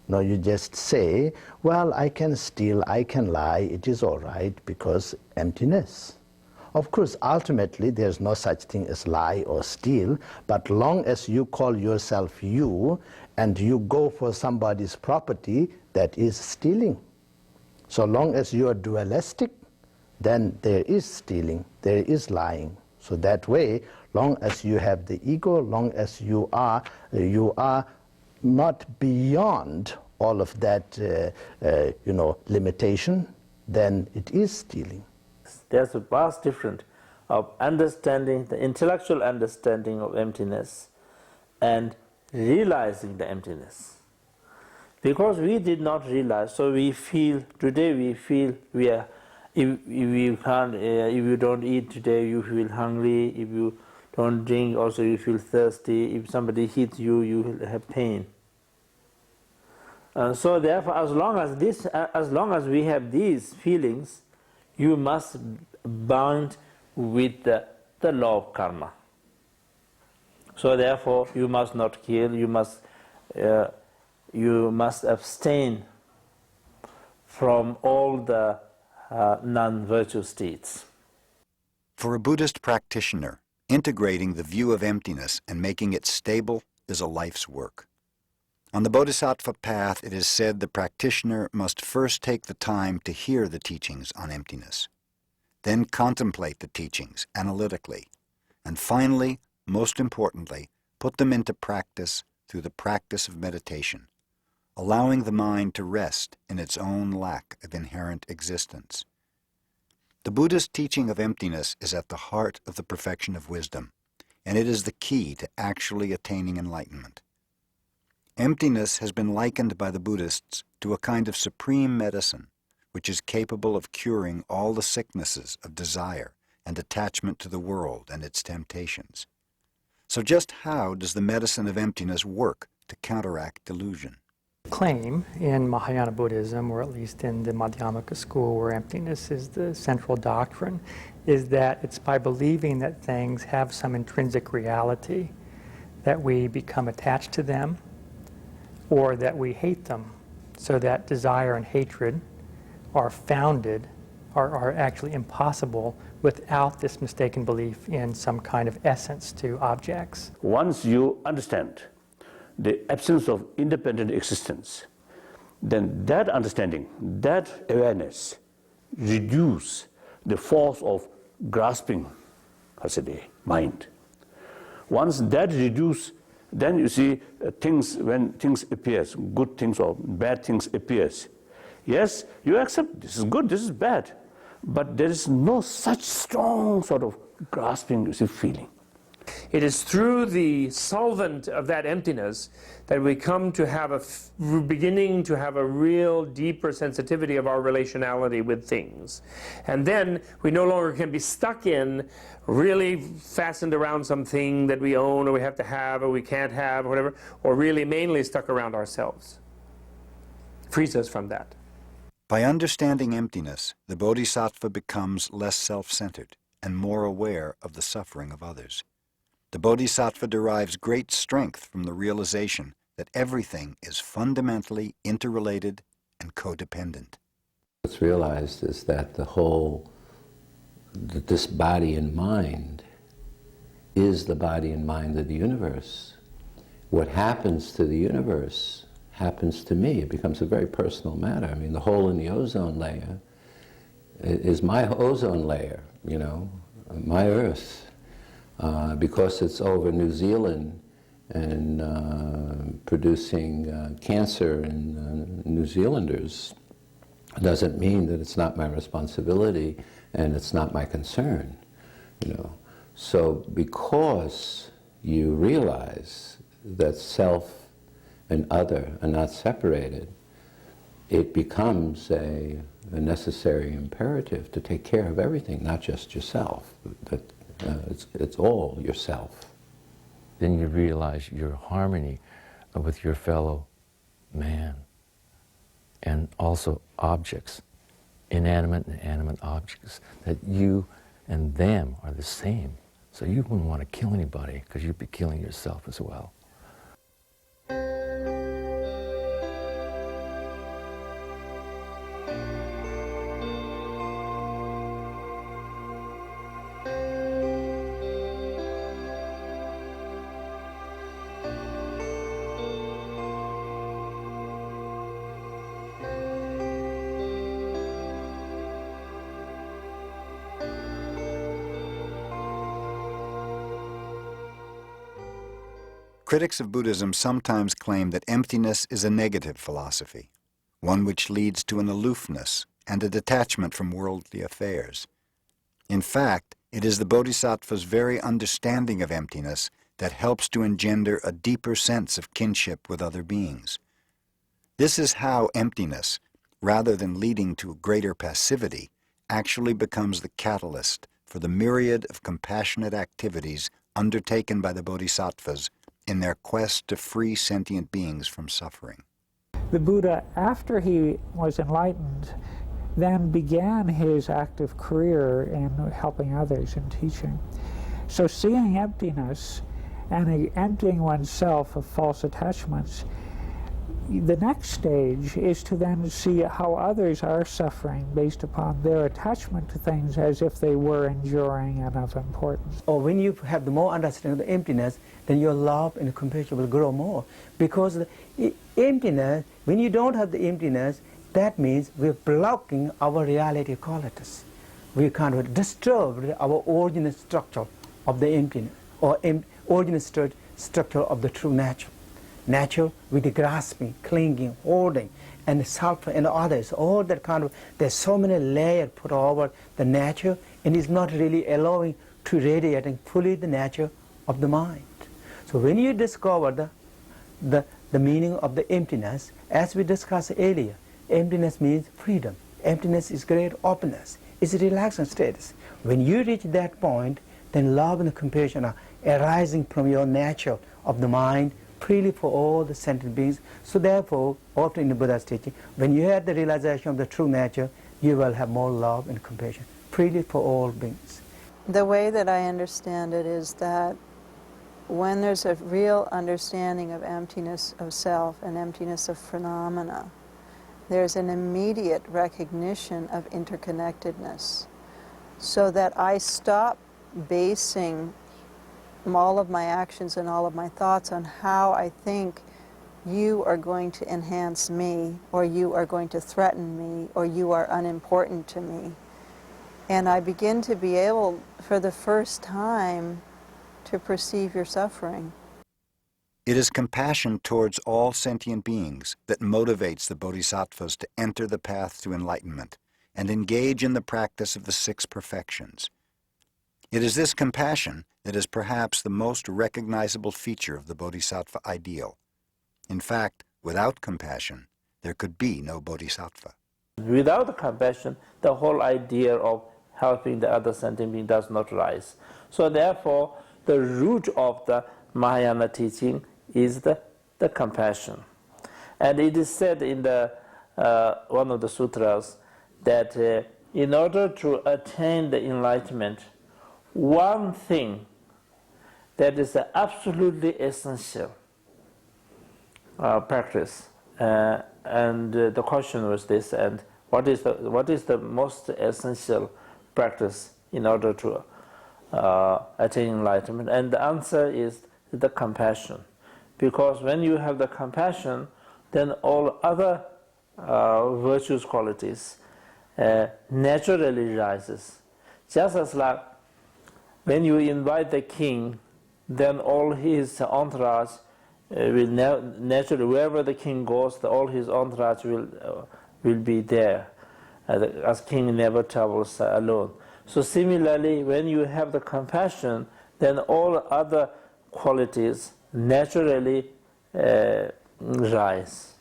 No, you just say, well, I can steal, I can lie, it is all right because emptiness. Of course, ultimately, there's no such thing as lie or steal, but long as you call yourself you and you go for somebody's property, that is stealing. So long as you are dualistic, then there is stealing, there is lying. So that way, long as you have the ego, long as you are not beyond all of that, limitation, then it is stealing. There's a vast difference of understanding, the intellectual understanding of emptiness and realizing the emptiness. Because we did not realize, so we feel, today we feel we are, if you don't eat today, you feel hungry. If you don't drink, also you feel thirsty. If somebody hits you, you will have pain. So therefore, as long as we have these feelings, you must bound with the law of karma. So therefore, you must not kill. You must abstain from all the non-virtue states. For a Buddhist practitioner, integrating the view of emptiness and making it stable is a life's work. On the bodhisattva path, it is said the practitioner must first take the time to hear the teachings on emptiness, then contemplate the teachings analytically, and finally, most importantly, put them into practice through the practice of meditation, allowing the mind to rest in its own lack of inherent existence. The Buddhist teaching of emptiness is at the heart of the perfection of wisdom, and it is the key to actually attaining enlightenment. Emptiness has been likened by the Buddhists to a kind of supreme medicine, which is capable of curing all the sicknesses of desire and attachment to the world and its temptations. So just how does the medicine of emptiness work to counteract delusion? Claim in Mahayana Buddhism, or at least in the Madhyamaka school where emptiness is the central doctrine, is that it's by believing that things have some intrinsic reality that we become attached to them, or that we hate them, so that desire and hatred are actually impossible without this mistaken belief in some kind of essence to objects. Once you understand the absence of independent existence, then that understanding, that awareness, reduce the force of grasping, mind. Once that reduce, then you see when things appears, good things or bad things appears. Yes, you accept this is good, this is bad, but there is no such strong sort of grasping, feeling. It is through the solvent of that emptiness that we come to beginning to have a real deeper sensitivity of our relationality with things. And then we no longer can be stuck in, really fastened around something that we own or we have to have or we can't have or whatever, or really mainly stuck around ourselves. Frees us from that. By understanding emptiness, the bodhisattva becomes less self-centered and more aware of the suffering of others. The bodhisattva derives great strength from the realization that everything is fundamentally interrelated and codependent. What's realized is that this body and mind is the body and mind of the universe. What happens to the universe happens to me. It becomes a very personal matter. I mean, the hole in the ozone layer is my ozone layer, you know, my Earth. Because it's over New Zealand and producing cancer in New Zealanders doesn't mean that it's not my responsibility and it's not my concern, you know. So because you realize that self and other are not separated, it becomes a necessary imperative to take care of everything, not just yourself. It's all yourself. Then you realize your harmony with your fellow man, and also objects, inanimate and animate objects, that you and them are the same. So you wouldn't want to kill anybody because you'd be killing yourself as well. Critics of Buddhism sometimes claim that emptiness is a negative philosophy, one which leads to an aloofness and a detachment from worldly affairs. In fact, it is the bodhisattva's very understanding of emptiness that helps to engender a deeper sense of kinship with other beings. This is how emptiness, rather than leading to greater passivity, actually becomes the catalyst for the myriad of compassionate activities undertaken by the bodhisattvas in their quest to free sentient beings from suffering. The Buddha, after he was enlightened, then began his active career in helping others and teaching. So seeing emptiness and emptying oneself of false attachments, the next stage is to then see how others are suffering based upon their attachment to things as if they were enduring and of importance. Or when you have the more understanding of the emptiness, then your love and compassion will grow more. Because the emptiness, when you don't have the emptiness, that means we're blocking our reality qualities. We kind of disturb our original structure of the emptiness, or original structure of the true nature. Nature with the grasping, clinging, holding, and self and others, all that kind of, there's so many layers put over the nature, and it's not really allowing to radiating fully the nature of the mind. So when you discover the meaning of the emptiness, as we discussed earlier, emptiness means freedom. Emptiness is great openness. It's a relaxing status. When you reach that point, then love and compassion are arising from your nature of the mind, freely for all the sentient beings. So therefore, often in the Buddha's teaching, when you have the realization of the true nature, you will have more love and compassion, freely for all beings. The way that I understand it is that when there's a real understanding of emptiness of self and emptiness of phenomena, there's an immediate recognition of interconnectedness, so that I stop basing all of my actions and all of my thoughts on how I think you are going to enhance me, or you are going to threaten me, or you are unimportant to me. And I begin to be able, for the first time, to perceive your suffering. It is compassion towards all sentient beings that motivates the bodhisattvas to enter the path to enlightenment and engage in the practice of the 6 perfections. It is this compassion that is perhaps the most recognizable feature of the bodhisattva ideal. In fact, without compassion, there could be no bodhisattva. Without compassion, the whole idea of helping the other sentient being does not rise. So therefore, the root of the Mahayana teaching is the compassion. And it is said in the one of the sutras that in order to attain the enlightenment, one thing that is absolutely essential practice. And the question was this: and what is the most essential practice in order to attain enlightenment? And the answer is the compassion, because when you have the compassion, then all other virtuous qualities naturally rises. Just as like when you invite the king, then all his entourage will naturally, wherever the king goes, all his entourage will be there, as king never travels alone. So similarly, when you have the compassion, then all other qualities naturally rise.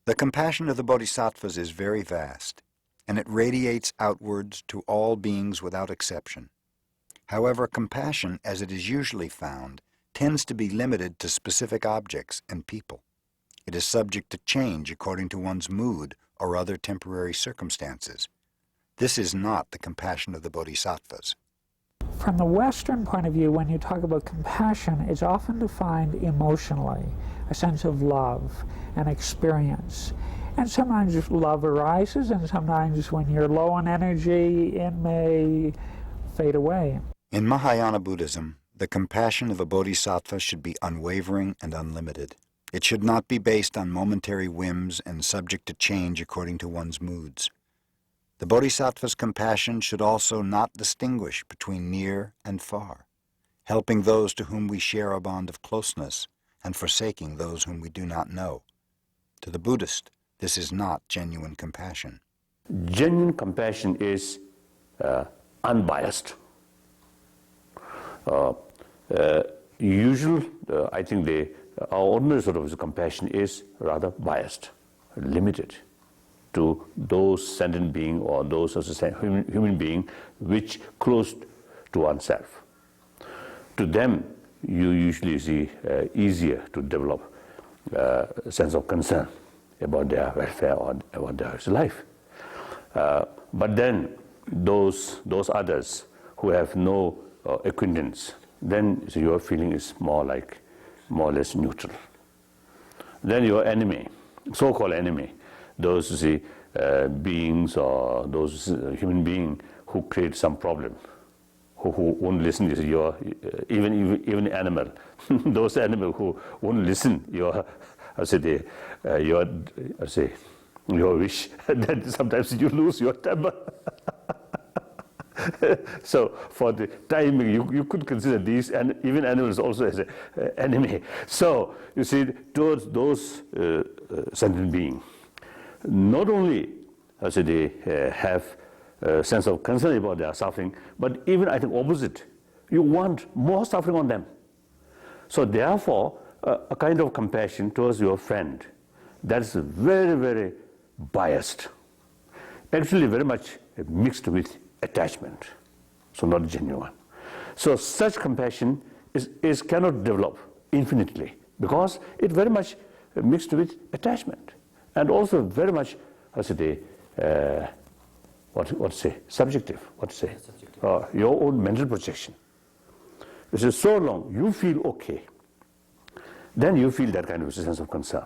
The compassion of the bodhisattvas is very vast, and it radiates outwards to all beings without exception. However, compassion, as it is usually found, tends to be limited to specific objects and people. It is subject to change according to one's mood or other temporary circumstances. This is not the compassion of the bodhisattvas. From the Western point of view, when you talk about compassion, it's often defined emotionally, a sense of love and experience. And sometimes love arises, and sometimes when you're low on energy, it may fade away. In Mahayana Buddhism, the compassion of a bodhisattva should be unwavering and unlimited. It should not be based on momentary whims and subject to change according to one's moods. The bodhisattva's compassion should also not distinguish between near and far, helping those to whom we share a bond of closeness and forsaking those whom we do not know. To the Buddhist, this is not genuine compassion. Genuine compassion is unbiased. Usual, I think our ordinary sort of compassion is rather biased, limited to those sentient being or those as a human being which close to oneself. To them, you usually see easier to develop a sense of concern about their welfare or about their life. But then those others who have no acquaintance, then your feeling is more or less neutral. Then your enemy, so-called enemy, those beings or those human beings who create some problem, who won't listen to your, even animal, those animals who won't listen your wish, then sometimes you lose your temper. So for the time you could consider these and even animals also as an enemy. So you see, towards those sentient beings, not only they have a sense of concern about their suffering, but even I think opposite, you want more suffering on them. So therefore, a kind of compassion towards your friend, that is very, very biased, actually very much mixed with attachment, so not genuine. So such compassion cannot develop infinitely because it very much mixed with attachment and also very much, subjective, your own mental projection. This is so long you feel okay, then you feel that kind of sense of concern.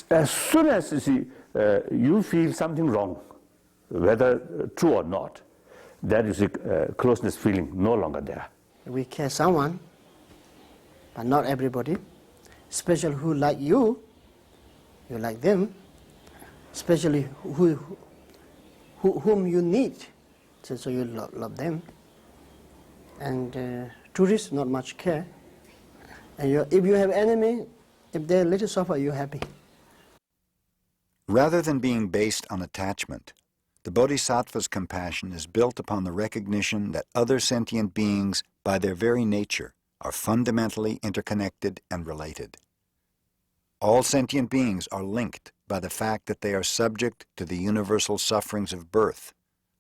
As soon as you feel something wrong, whether true or not, that is a closeness feeling no longer there. We care someone, but not everybody. Especially who like you like them. Especially whom you need, so you love them. And tourists not much care. And if you have enemy, if they're a little suffer, you're happy. Rather than being based on attachment, the bodhisattva's compassion is built upon the recognition that other sentient beings, by their very nature, are fundamentally interconnected and related. All sentient beings are linked by the fact that they are subject to the universal sufferings of birth,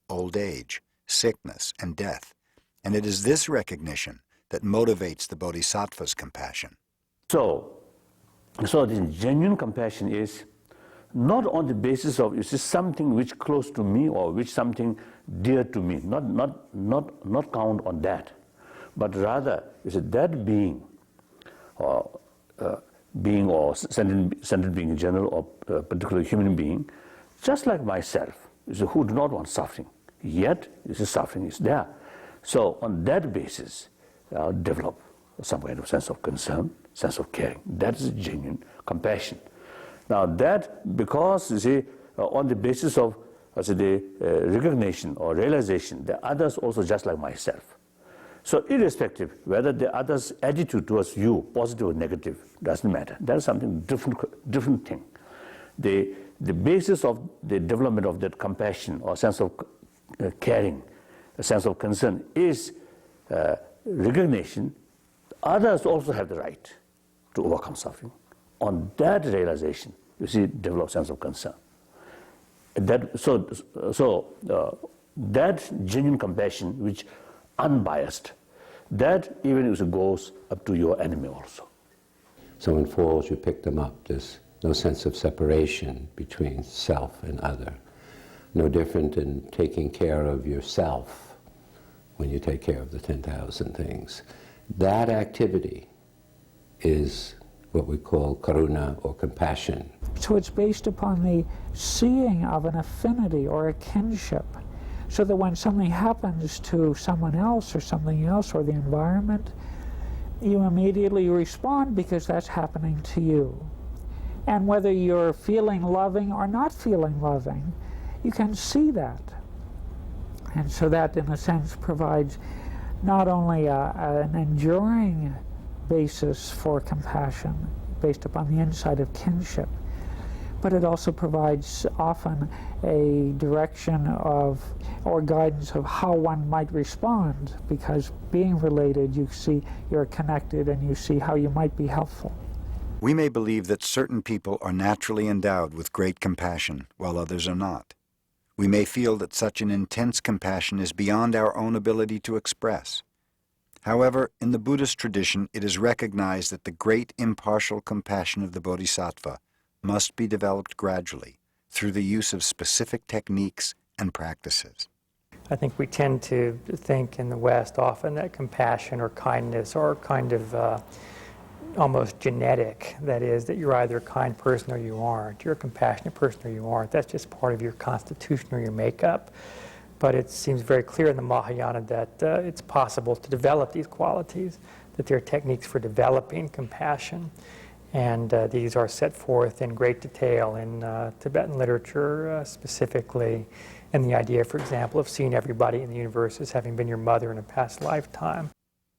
old age, sickness, and death, and it is this recognition that motivates the bodhisattva's compassion. So the genuine compassion is not on the basis of, you see, something which close to me or which something dear to me, not count on that, but rather, you see, that being, or sentient being in general, or particular human being, just like myself, you see, who do not want suffering, yet, you see, suffering is there. So on that basis, develop some kind of sense of concern, sense of caring. That is genuine compassion. Now that, because, you see, on the basis of the recognition or realization that others also just like myself. So irrespective whether the other's attitude towards you, positive or negative, doesn't matter. That is something different thing. The basis of the development of that compassion or sense of caring, a sense of concern is recognition. Others also have the right to overcome suffering. On that realization, you see, develop sense of concern. That genuine compassion, which unbiased, that even if it goes up to your enemy also. Someone falls, you pick them up. There's no sense of separation between self and other. No different in taking care of yourself when you take care of the 10,000 things. That activity is what we call karuna or compassion. So it's based upon the seeing of an affinity or a kinship, so that when something happens to someone else or something else or the environment, you immediately respond because that's happening to you. And whether you're feeling loving or not feeling loving, you can see that. And so that, in a sense, provides not only an enduring basis for compassion based upon the insight of kinship, but it also provides often a direction of, or guidance of how one might respond, because being related, you see you're connected and you see how you might be helpful. We may believe that certain people are naturally endowed with great compassion, while others are not. We may feel that such an intense compassion is beyond our own ability to express. However, in the Buddhist tradition, it is recognized that the great impartial compassion of the bodhisattva must be developed gradually through the use of specific techniques and practices. I think we tend to think in the West often that compassion or kindness are kind of almost genetic. That is, that you're either a kind person or you aren't. You're a compassionate person or you aren't. That's just part of your constitution or your makeup. But it seems very clear in the Mahayana that it's possible to develop these qualities, that there are techniques for developing compassion. And these are set forth in great detail in Tibetan literature specifically. And the idea, for example, of seeing everybody in the universe as having been your mother in a past lifetime.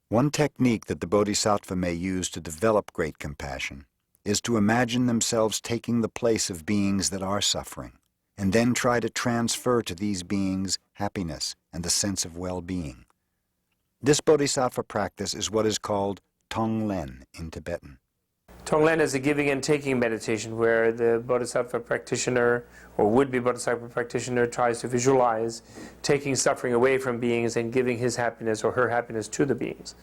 One technique that the bodhisattva may use to develop great compassion is to imagine themselves taking the place of beings that are suffering, and then try to transfer to these beings happiness and the sense of well-being. This bodhisattva practice is what is called Tonglen in Tibetan. Tonglen is a giving and taking meditation where the bodhisattva practitioner or would-be bodhisattva practitioner tries to visualize taking suffering away from beings and giving his happiness or her happiness to the beings.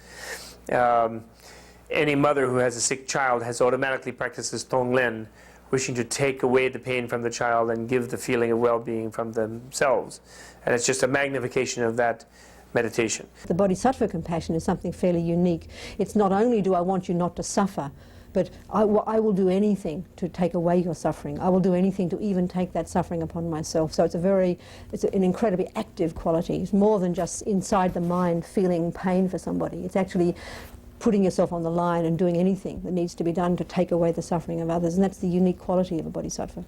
Any mother who has a sick child has automatically practices Tonglen, wishing to take away the pain from the child and give the feeling of well-being from themselves. And it's just a magnification of that meditation. The bodhisattva compassion is something fairly unique. It's not only do I want you not to suffer, but I will do anything to take away your suffering. I will do anything to even take that suffering upon myself. So it's an incredibly active quality. It's more than just inside the mind feeling pain for somebody. It's actually putting yourself on the line and doing anything that needs to be done to take away the suffering of others. And that's the unique quality of a bodhisattva.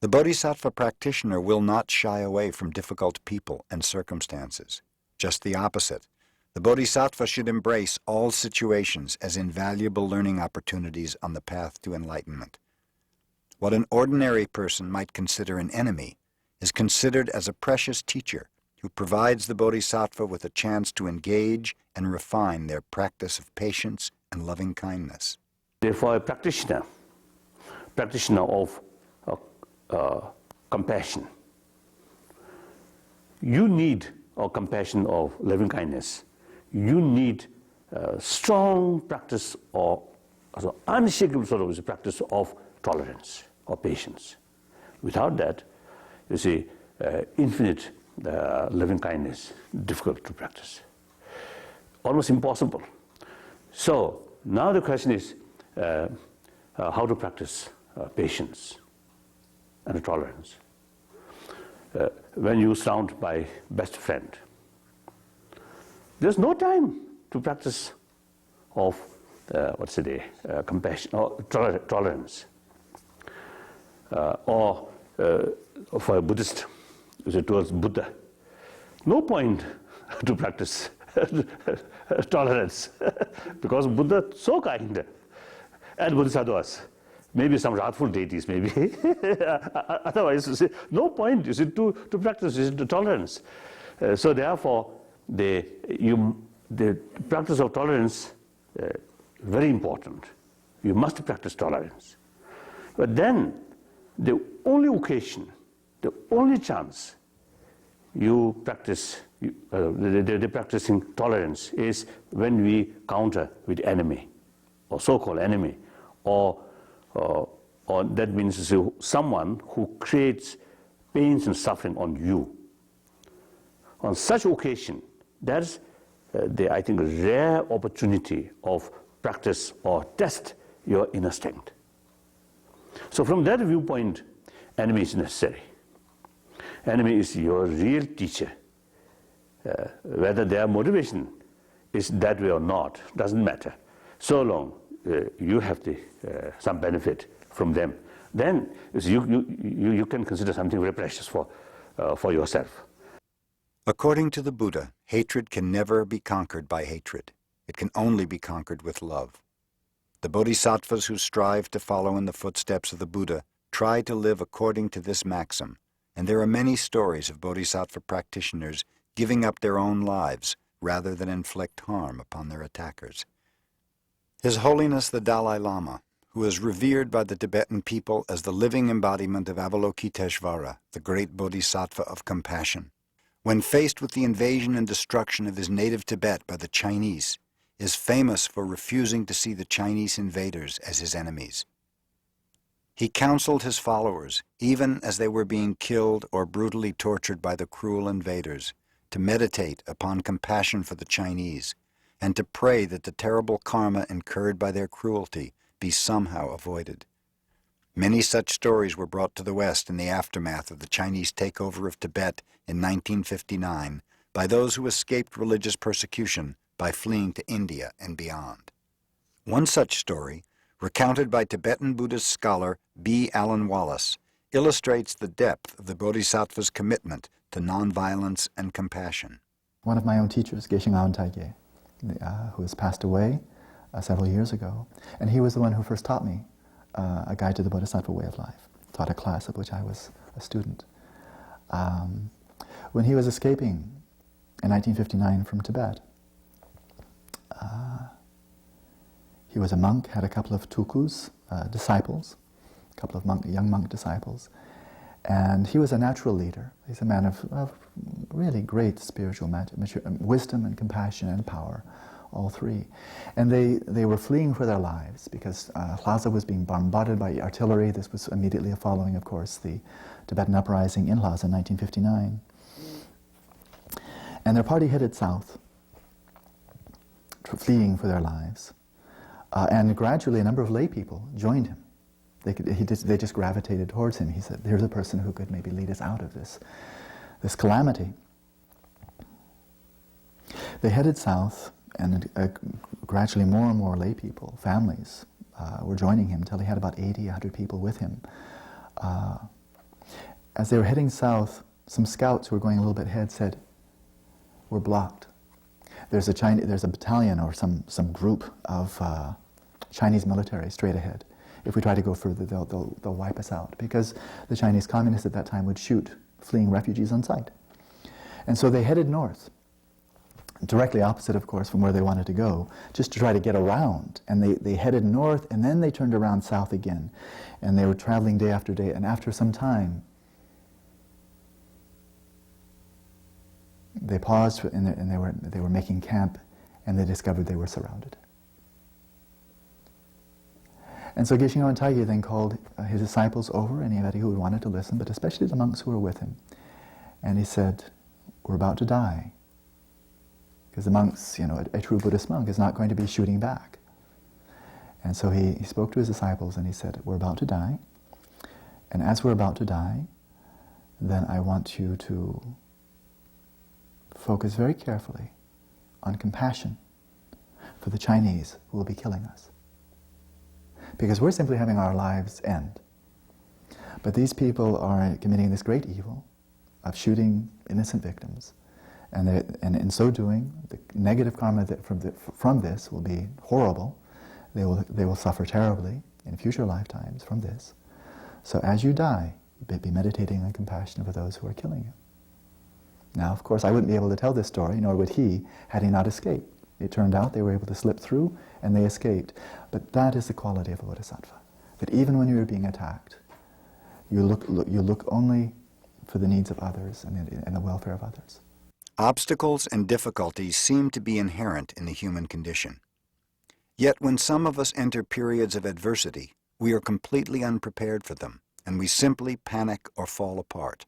The bodhisattva practitioner will not shy away from difficult people and circumstances. Just the opposite. The bodhisattva should embrace all situations as invaluable learning opportunities on the path to enlightenment. What an ordinary person might consider an enemy is considered as a precious teacher who provides the bodhisattva with a chance to engage and refine their practice of patience and loving kindness. Therefore, a practitioner of compassion, you need a compassion of loving kindness. You need strong practice or unshakable sort of practice of tolerance or patience. Without that, you see, infinite loving kindness, difficult to practice. Almost impossible. So now the question is how to practice patience and tolerance. When you're surrounded by best friend, there's no time to practice of compassion or tolerance. Or for a Buddhist, towards Buddha, no point to practice tolerance because Buddha is so kind, and bodhisattvas, maybe some wrathful deities, maybe. Otherwise, no point to practice tolerance. So therefore, the practice of tolerance very important. You must practice tolerance. But then, the only occasion, the only chance you practice the practicing tolerance is when we counter with enemy, or so-called enemy, or that means someone who creates pains and suffering on you. On such occasion, that's I think, a rare opportunity of practice or test your inner strength. So from that viewpoint, enemy is necessary. Enemy is your real teacher. Whether their motivation is that way or not, doesn't matter. So long you have some benefit from them, then you can consider something very precious for yourself. According to the Buddha, hatred can never be conquered by hatred. It can only be conquered with love. The bodhisattvas who strive to follow in the footsteps of the Buddha try to live according to this maxim, and there are many stories of bodhisattva practitioners giving up their own lives rather than inflict harm upon their attackers. His Holiness the Dalai Lama, who is revered by the Tibetan people as the living embodiment of Avalokiteshvara, the great bodhisattva of compassion, when faced with the invasion and destruction of his native Tibet by the Chinese, is famous for refusing to see the Chinese invaders as his enemies. He counseled his followers, even as they were being killed or brutally tortured by the cruel invaders, to meditate upon compassion for the Chinese, and to pray that the terrible karma incurred by their cruelty be somehow avoided. Many such stories were brought to the West in the aftermath of the Chinese takeover of Tibet in 1959 by those who escaped religious persecution by fleeing to India and beyond. One such story, recounted by Tibetan Buddhist scholar B. Alan Wallace, illustrates the depth of the Bodhisattva's commitment to nonviolence and compassion. One of my own teachers, Geshe Ngawon Taige, who has passed away several years ago, and he was the one who first taught me a guide to the Bodhisattva way of life, taught a class of which I was a student. When he was escaping in 1959 from Tibet, he was a monk, had a couple of tukus, disciples, a couple of young monk disciples, and he was a natural leader. He's a man of really great spiritual wisdom and compassion and power, all three. And they were fleeing for their lives because Lhasa was being bombarded by artillery. This was immediately following, of course, the Tibetan uprising in Lhasa in 1959. And their party headed south, fleeing for their lives. And gradually a number of lay people joined him. They just gravitated towards him. He said, here's a person who could maybe lead us out of this calamity. They headed south, and gradually more and more lay people, families, were joining him until he had about 80, 100 people with him. As they were heading south, some scouts who were going a little bit ahead said, we're blocked. There's a battalion or some group of Chinese military straight ahead. If we try to go further, they'll wipe us out, because the Chinese communists at that time would shoot fleeing refugees on sight. And so they headed north, directly opposite, of course, from where they wanted to go, just to try to get around. And they headed north, and then they turned around south again. And they were traveling day after day, and after some time, they paused, and they were making camp, and they discovered they were surrounded. And so Geshe Taige then called his disciples over, anybody who wanted to listen, but especially the monks who were with him. And he said, we're about to die. Because the monks, a true Buddhist monk is not going to be shooting back. And so he spoke to his disciples and he said, we're about to die. And as we're about to die, then I want you to focus very carefully on compassion for the Chinese who will be killing us. Because we're simply having our lives end. But these people are committing this great evil of shooting innocent victims. And in so doing, the negative karma from this will be horrible. They will suffer terribly in future lifetimes from this. So as you die, be meditating on compassion for those who are killing you. Now, of course, I wouldn't be able to tell this story, nor would he, had he not escaped. It turned out they were able to slip through, and they escaped. But that is the quality of a bodhisattva. That even when you are being attacked, you look only for the needs of others and the welfare of others. Obstacles and difficulties seem to be inherent in the human condition. Yet when some of us enter periods of adversity, we are completely unprepared for them, and we simply panic or fall apart.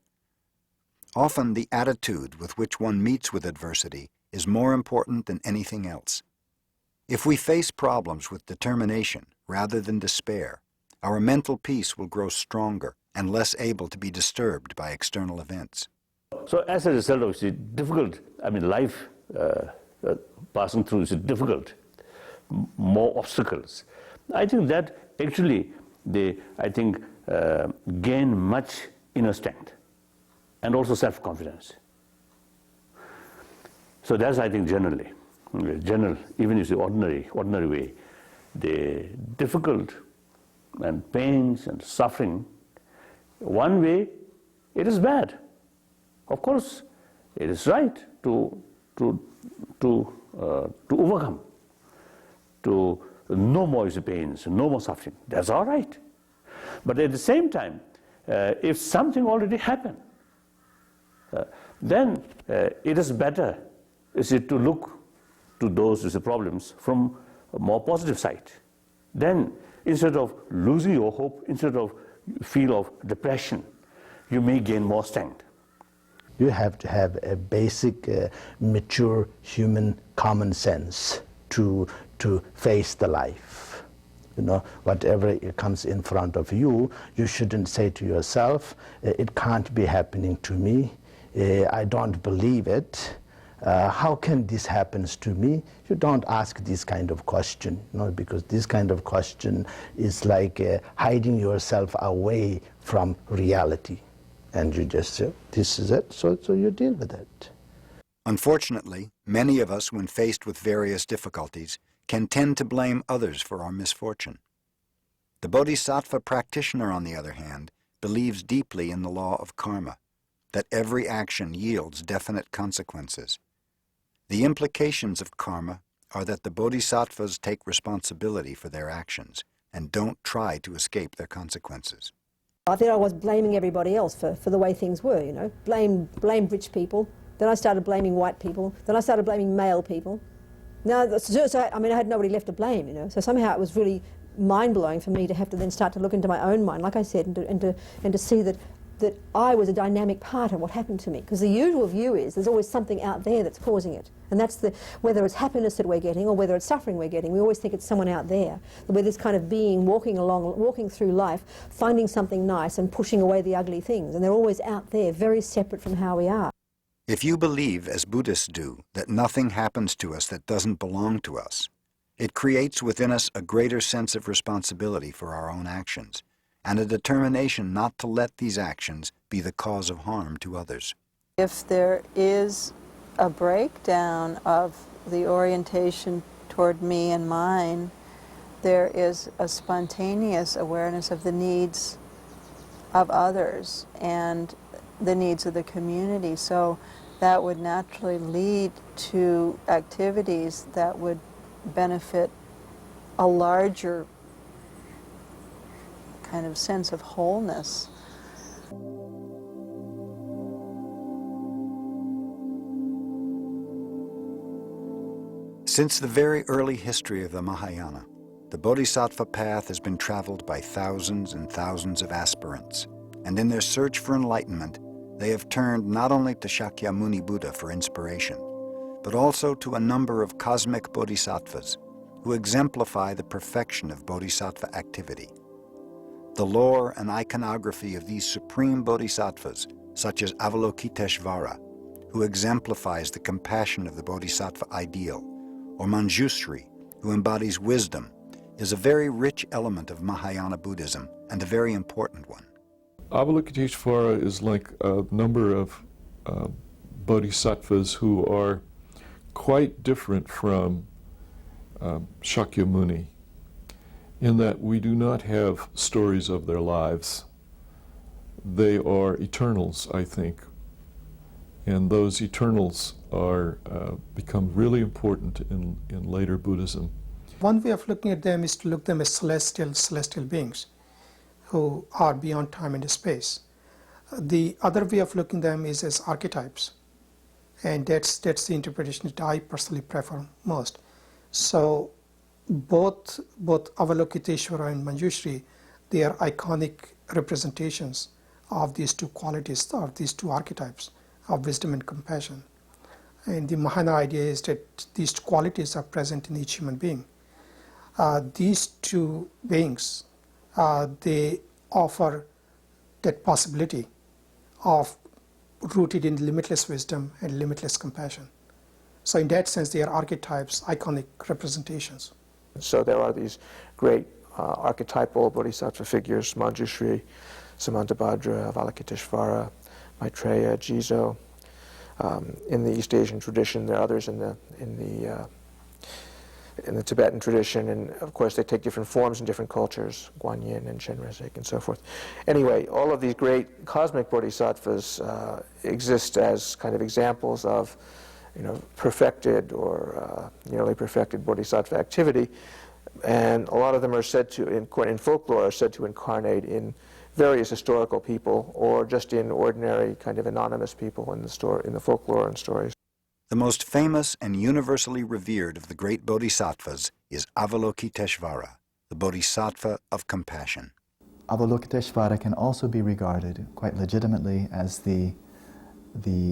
Often the attitude with which one meets with adversity is more important than anything else. If we face problems with determination rather than despair, our mental peace will grow stronger and less able to be disturbed by external events. So as a result of it, difficult, life passing through is difficult, more obstacles. I think that actually they, gain much inner strength and also self-confidence. So that's, I think, generally, even if the ordinary way, the difficult and pains and suffering, one way, it is bad. Of course, it is right to overcome, to no more pains, no more suffering. That's all right. But at the same time, if something already happened, then it is better to look to those with the problems from a more positive side. Then, instead of losing your hope, instead of feel of depression, you may gain more strength. You have to have a basic, mature human common sense to face the life. Whatever comes in front of you, you shouldn't say to yourself, it can't be happening to me, I don't believe it, how can this happen to me? You don't ask this kind of question, because this kind of question is like hiding yourself away from reality. And you just say, this is it, so you deal with it. Unfortunately, many of us, when faced with various difficulties, can tend to blame others for our misfortune. The bodhisattva practitioner, on the other hand, believes deeply in the law of karma, that every action yields definite consequences. The implications of karma are that the bodhisattvas take responsibility for their actions and don't try to escape their consequences. I think I was blaming everybody else for the way things were, Blame rich people, then I started blaming white people, then I started blaming male people. Now, I had nobody left to blame, So somehow it was really mind-blowing for me to have to then start to look into my own mind, like I said, and to see that I was a dynamic part of what happened to me. Because the usual view is there's always something out there that's causing it. And that's whether it's happiness that we're getting or whether it's suffering we're getting, we always think it's someone out there. We're this kind of being walking through life, finding something nice and pushing away the ugly things. And they're always out there, very separate from how we are. If you believe, as Buddhists do, that nothing happens to us that doesn't belong to us, it creates within us a greater sense of responsibility for our own actions, and a determination not to let these actions be the cause of harm to others. If there is a breakdown of the orientation toward me and mine, there is a spontaneous awareness of the needs of others and the needs of the community. So that would naturally lead to activities that would benefit a larger kind of sense of wholeness. Since the very early history of the Mahayana, the bodhisattva path has been traveled by thousands and thousands of aspirants, and in their search for enlightenment, they have turned not only to Shakyamuni Buddha for inspiration, but also to a number of cosmic bodhisattvas who exemplify the perfection of bodhisattva activity. The lore and iconography of these supreme bodhisattvas, such as Avalokiteshvara, who exemplifies the compassion of the bodhisattva ideal, or Manjushri, who embodies wisdom, is a very rich element of Mahayana Buddhism and a very important one. Avalokiteshvara is like a number of bodhisattvas who are quite different from Shakyamuni, in that we do not have stories of their lives. They are eternals, I think, and those eternals are become really important in later Buddhism. One way of looking at them is to look at them as celestial beings who are beyond time and space. The other way of looking at them is as archetypes, and that's the interpretation that I personally prefer most. So both Avalokiteshvara and Manjushri, they are iconic representations of these two qualities, of these two archetypes of wisdom and compassion. And the Mahayana idea is that these qualities are present in each human being. These two beings, they offer that possibility of rooted in limitless wisdom and limitless compassion. So in that sense, they are archetypes, iconic representations. So there are these great archetypal bodhisattva figures, Manjushri, Samantabhadra, Avalokiteshvara, Maitreya, Jizo. In the East Asian tradition, there are others in the Tibetan tradition, and of course they take different forms in different cultures, Guanyin and Chenrezig and so forth. Anyway, all of these great cosmic bodhisattvas exist as kind of examples of perfected or nearly perfected bodhisattva activity, and a lot of them are said to, in folklore, are said to incarnate in various historical people or just in ordinary kind of anonymous people in the folklore and stories. The most famous and universally revered of the great bodhisattvas is Avalokiteshvara, the bodhisattva of compassion. Avalokiteshvara can also be regarded quite legitimately as the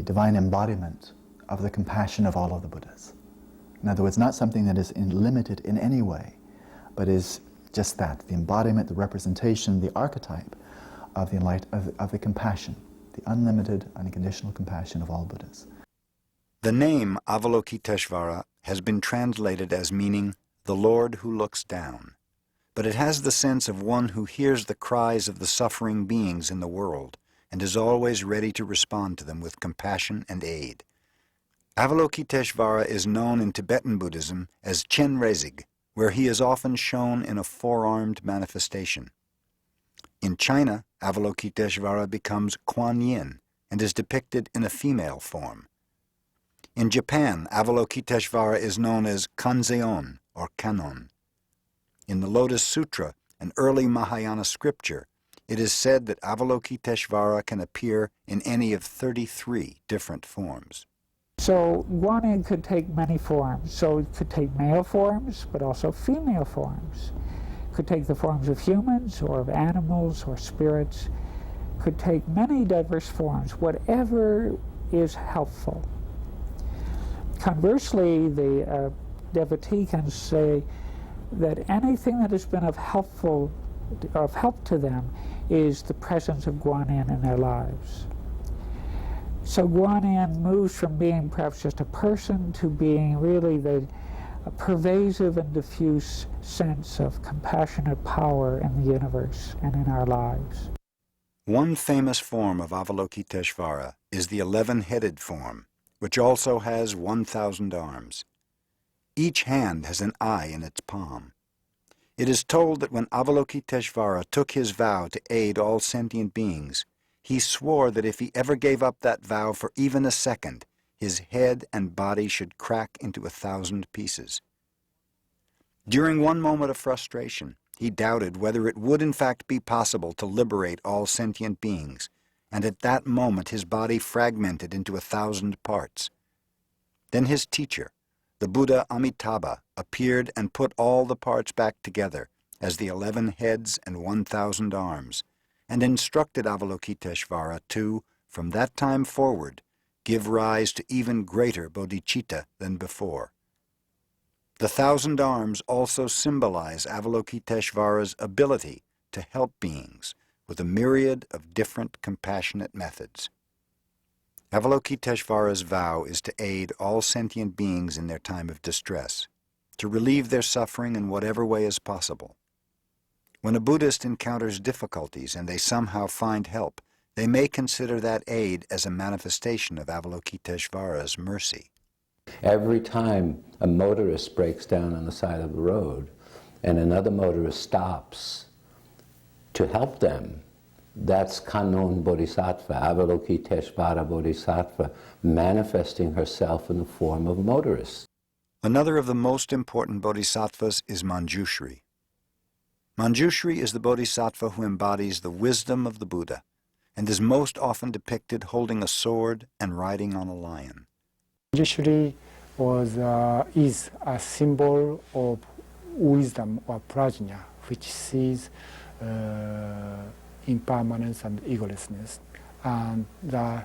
divine embodiment of the compassion of all of the Buddhas. In other words, not something that is limited in any way, but is just that, the embodiment, the representation, the archetype of the compassion, the unlimited, unconditional compassion of all Buddhas. The name Avalokiteshvara has been translated as meaning the Lord who looks down, but it has the sense of one who hears the cries of the suffering beings in the world and is always ready to respond to them with compassion and aid. Avalokiteshvara is known in Tibetan Buddhism as Chenrezig, where he is often shown in a four-armed manifestation. In China, Avalokiteshvara becomes Kuan Yin and is depicted in a female form. In Japan, Avalokiteshvara is known as Kanzeon or Kanon. In the Lotus Sutra, an early Mahayana scripture, it is said that Avalokiteshvara can appear in any of 33 different forms. So Guanyin could take many forms. So it could take male forms, but also female forms. It could take the forms of humans or of animals or spirits. It could take many diverse forms, whatever is helpful. Conversely, the devotee can say that anything that has been of help to them is the presence of Guanyin in their lives. So Guanyin moves from being perhaps just a person to being really the pervasive and diffuse sense of compassionate power in the universe and in our lives. One famous form of Avalokiteshvara is the 11-headed form, which also has 1,000 arms. Each hand has an eye in its palm. It is told that when Avalokiteshvara took his vow to aid all sentient beings, he swore that if he ever gave up that vow for even a second, his head and body should crack into 1,000 pieces. During one moment of frustration, he doubted whether it would in fact be possible to liberate all sentient beings, and at that moment his body fragmented into 1,000 parts. Then his teacher, the Buddha Amitabha appeared and put all the parts back together as the 11 heads and 1,000 arms, and instructed Avalokiteshvara to, from that time forward, give rise to even greater bodhicitta than before. The 1,000 arms also symbolize Avalokiteshvara's ability to help beings with a myriad of different compassionate methods. Avalokiteshvara's vow is to aid all sentient beings in their time of distress, to relieve their suffering in whatever way is possible. When a Buddhist encounters difficulties and they somehow find help, they may consider that aid as a manifestation of Avalokiteshvara's mercy. Every time a motorist breaks down on the side of the road and another motorist stops to help them, that's Kanon Bodhisattva, Avalokiteshvara Bodhisattva, manifesting herself in the form of a motorist. Another of the most important bodhisattvas is Manjushri. Manjushri is the bodhisattva who embodies the wisdom of the Buddha and is most often depicted holding a sword and riding on a lion. Manjushri is a symbol of wisdom or prajna, which sees impermanence and egolessness. And the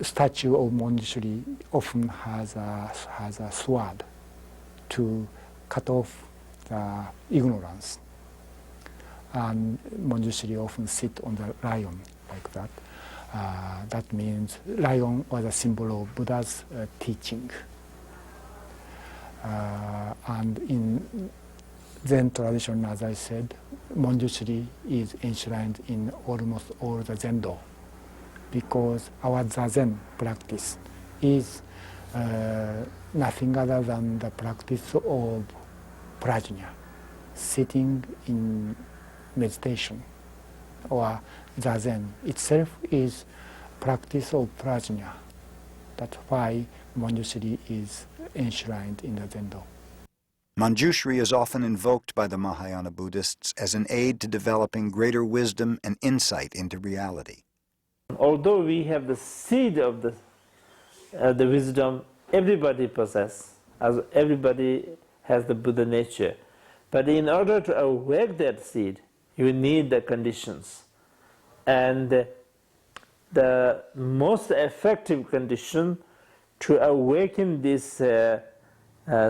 statue of Manjushri often has a sword to cut off the ignorance. And Manjushri often sit on the lion like that. That means lion was a symbol of Buddha's teaching. And in Zen tradition, as I said, Manjushri is enshrined in almost all the Zendo, because our Zazen practice is nothing other than the practice of prajna, sitting in meditation, or Zazen itself is practice of prajna. That's why Manjushri is enshrined in the Zendo. Manjushri is often invoked by the Mahayana Buddhists as an aid to developing greater wisdom and insight into reality. Although we have the seed of the wisdom everybody possesses, as everybody has the Buddha nature, but in order to awake that seed, you need the conditions. And the most effective condition to awaken this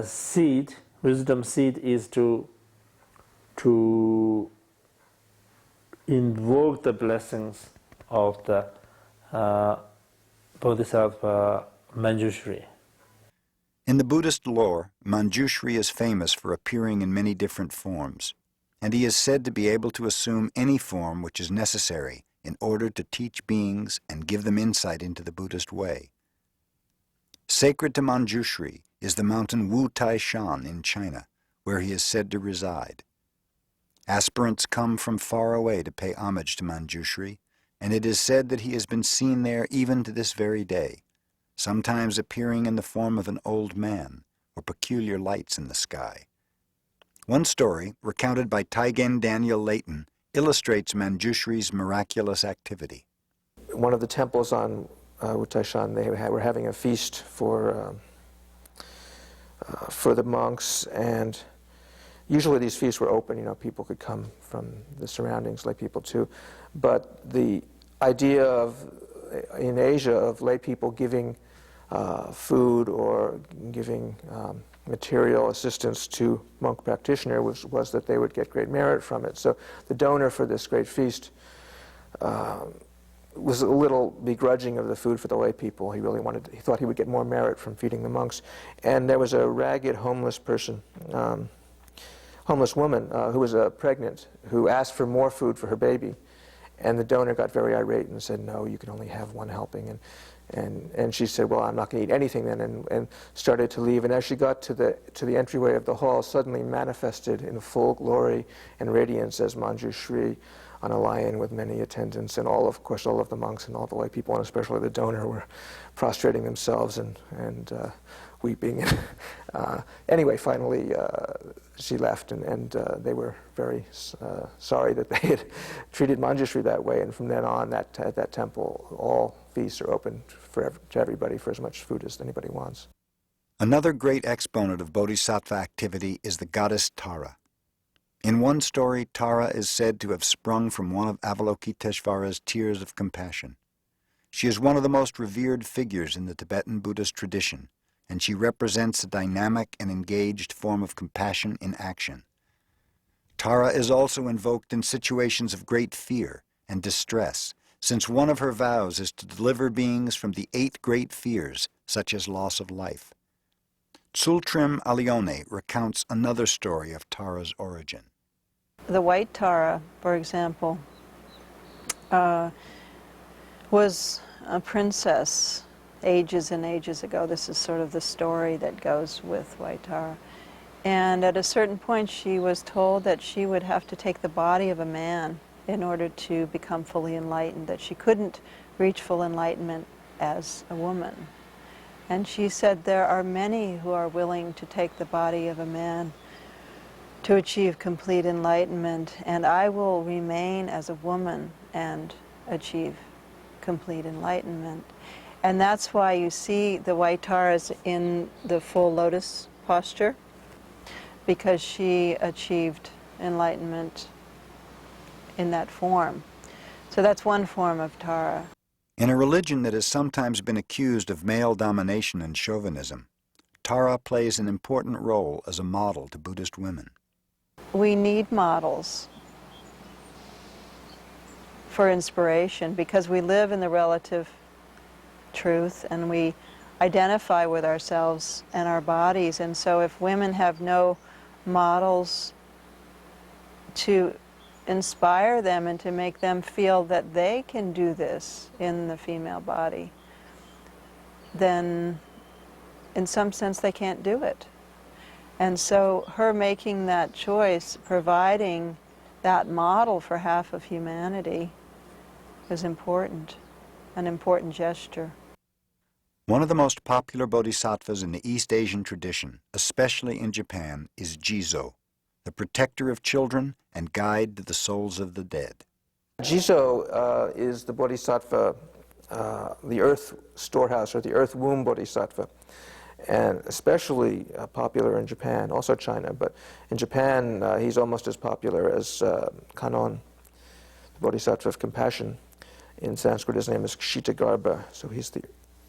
seed, wisdom seed, is to invoke the blessings of the Bodhisattva Manjushri. In the Buddhist lore, Manjushri is famous for appearing in many different forms, and he is said to be able to assume any form which is necessary in order to teach beings and give them insight into the Buddhist way. Sacred to Manjushri is the mountain Wu Tai Shan in China, where he is said to reside. Aspirants come from far away to pay homage to Manjushri, and it is said that he has been seen there even to this very day, sometimes appearing in the form of an old man or peculiar lights in the sky. One story, recounted by Taigen Daniel Layton, illustrates Manjushri's miraculous activity. One of the temples on Wu Tai Shan, they were having a feast for the monks, and usually these feasts were open, people could come from the surroundings, lay people too. But the idea in Asia of lay people giving food or giving material assistance to monk practitioner was that they would get great merit from it. So the donor for this great feast was a little begrudging of the food for the lay people. He thought he would get more merit from feeding the monks. And there was a ragged homeless person, homeless woman who was pregnant, who asked for more food for her baby. And the donor got very irate and said, no, you can only have one helping. And she said, well, I'm not going to eat anything then, and started to leave. And as she got to the entryway of the hall, suddenly manifested in full glory and radiance as Manjushri on a lion with many attendants. And of course, all of the monks and all the lay people, and especially the donor, were prostrating themselves and weeping. Anyway, finally, she left, and they were very sorry that they had treated Manjushri that way. And from then on, at that temple, all feasts are open to everybody for as much food as anybody wants. Another great exponent of bodhisattva activity is the goddess Tara. In one story, Tara is said to have sprung from one of Avalokiteshvara's tears of compassion. She is one of the most revered figures in the Tibetan Buddhist tradition, and she represents a dynamic and engaged form of compassion in action. Tara is also invoked in situations of great fear and distress, since one of her vows is to deliver beings from the 8 great fears, such as loss of life. Tsultrim Alione recounts another story of Tara's origin. The white Tara, for example, was a princess ages and ages ago. This is sort of the story that goes with white Tara. And at a certain point she was told that she would have to take the body of a man in order to become fully enlightened, that she couldn't reach full enlightenment as a woman. And she said, there are many who are willing to take the body of a man to achieve complete enlightenment, and I will remain as a woman and achieve complete enlightenment. And that's why you see the white Taras in the full lotus posture, because she achieved enlightenment in that form. So that's one form of Tara. In a religion that has sometimes been accused of male domination and chauvinism, Tara plays an important role as a model to Buddhist women. We need models for inspiration because we live in the relative truth and we identify with ourselves and our bodies. And so if women have no models to inspire them and to make them feel that they can do this in the female body, then in some sense they can't do it. And so her making that choice, providing that model for half of humanity, is important, an important gesture. One of the most popular bodhisattvas in the East Asian tradition, especially in Japan, is Jizo, the protector of children and guide to the souls of the dead. Jizo is the bodhisattva, the earth storehouse, or the earth womb bodhisattva, and especially popular in Japan, also China, but in Japan he's almost as popular as Kannon, the bodhisattva of compassion. In Sanskrit his name is Kshitigarbha, so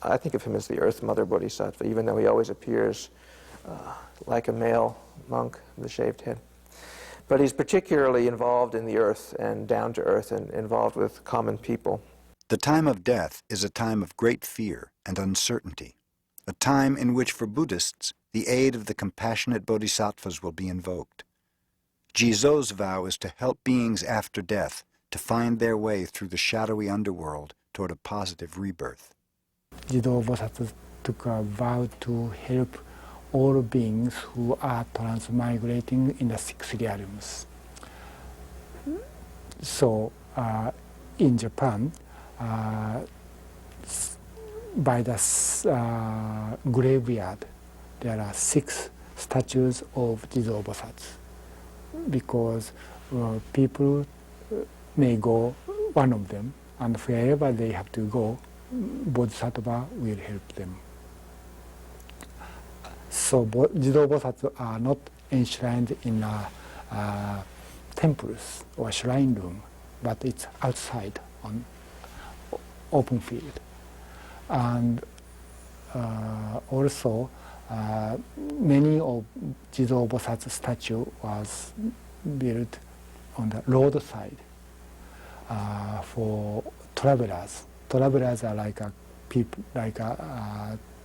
I think of him as the earth mother bodhisattva, even though he always appears like a male monk with a shaved head. But he's particularly involved in the earth and down to earth and involved with common people. The time of death is a time of great fear and uncertainty, a time in which for Buddhists the aid of the compassionate bodhisattvas will be invoked. Jizo's vow is to help beings after death to find their way through the shadowy underworld toward a positive rebirth. Jizo Bodhisattva took a vow to help all beings who are transmigrating in the 6 realms. So in Japan, by the graveyard, there are 6 statues of Jizo Bodhisattva, because people may go one of them, and wherever they have to go, Bodhisattva will help them. So Jizo Bodhisattva are not enshrined in temples or shrine room, but it's outside on open field. And also many of Jizo Bodhisattva statue was built on the roadside for travelers. Travelers are like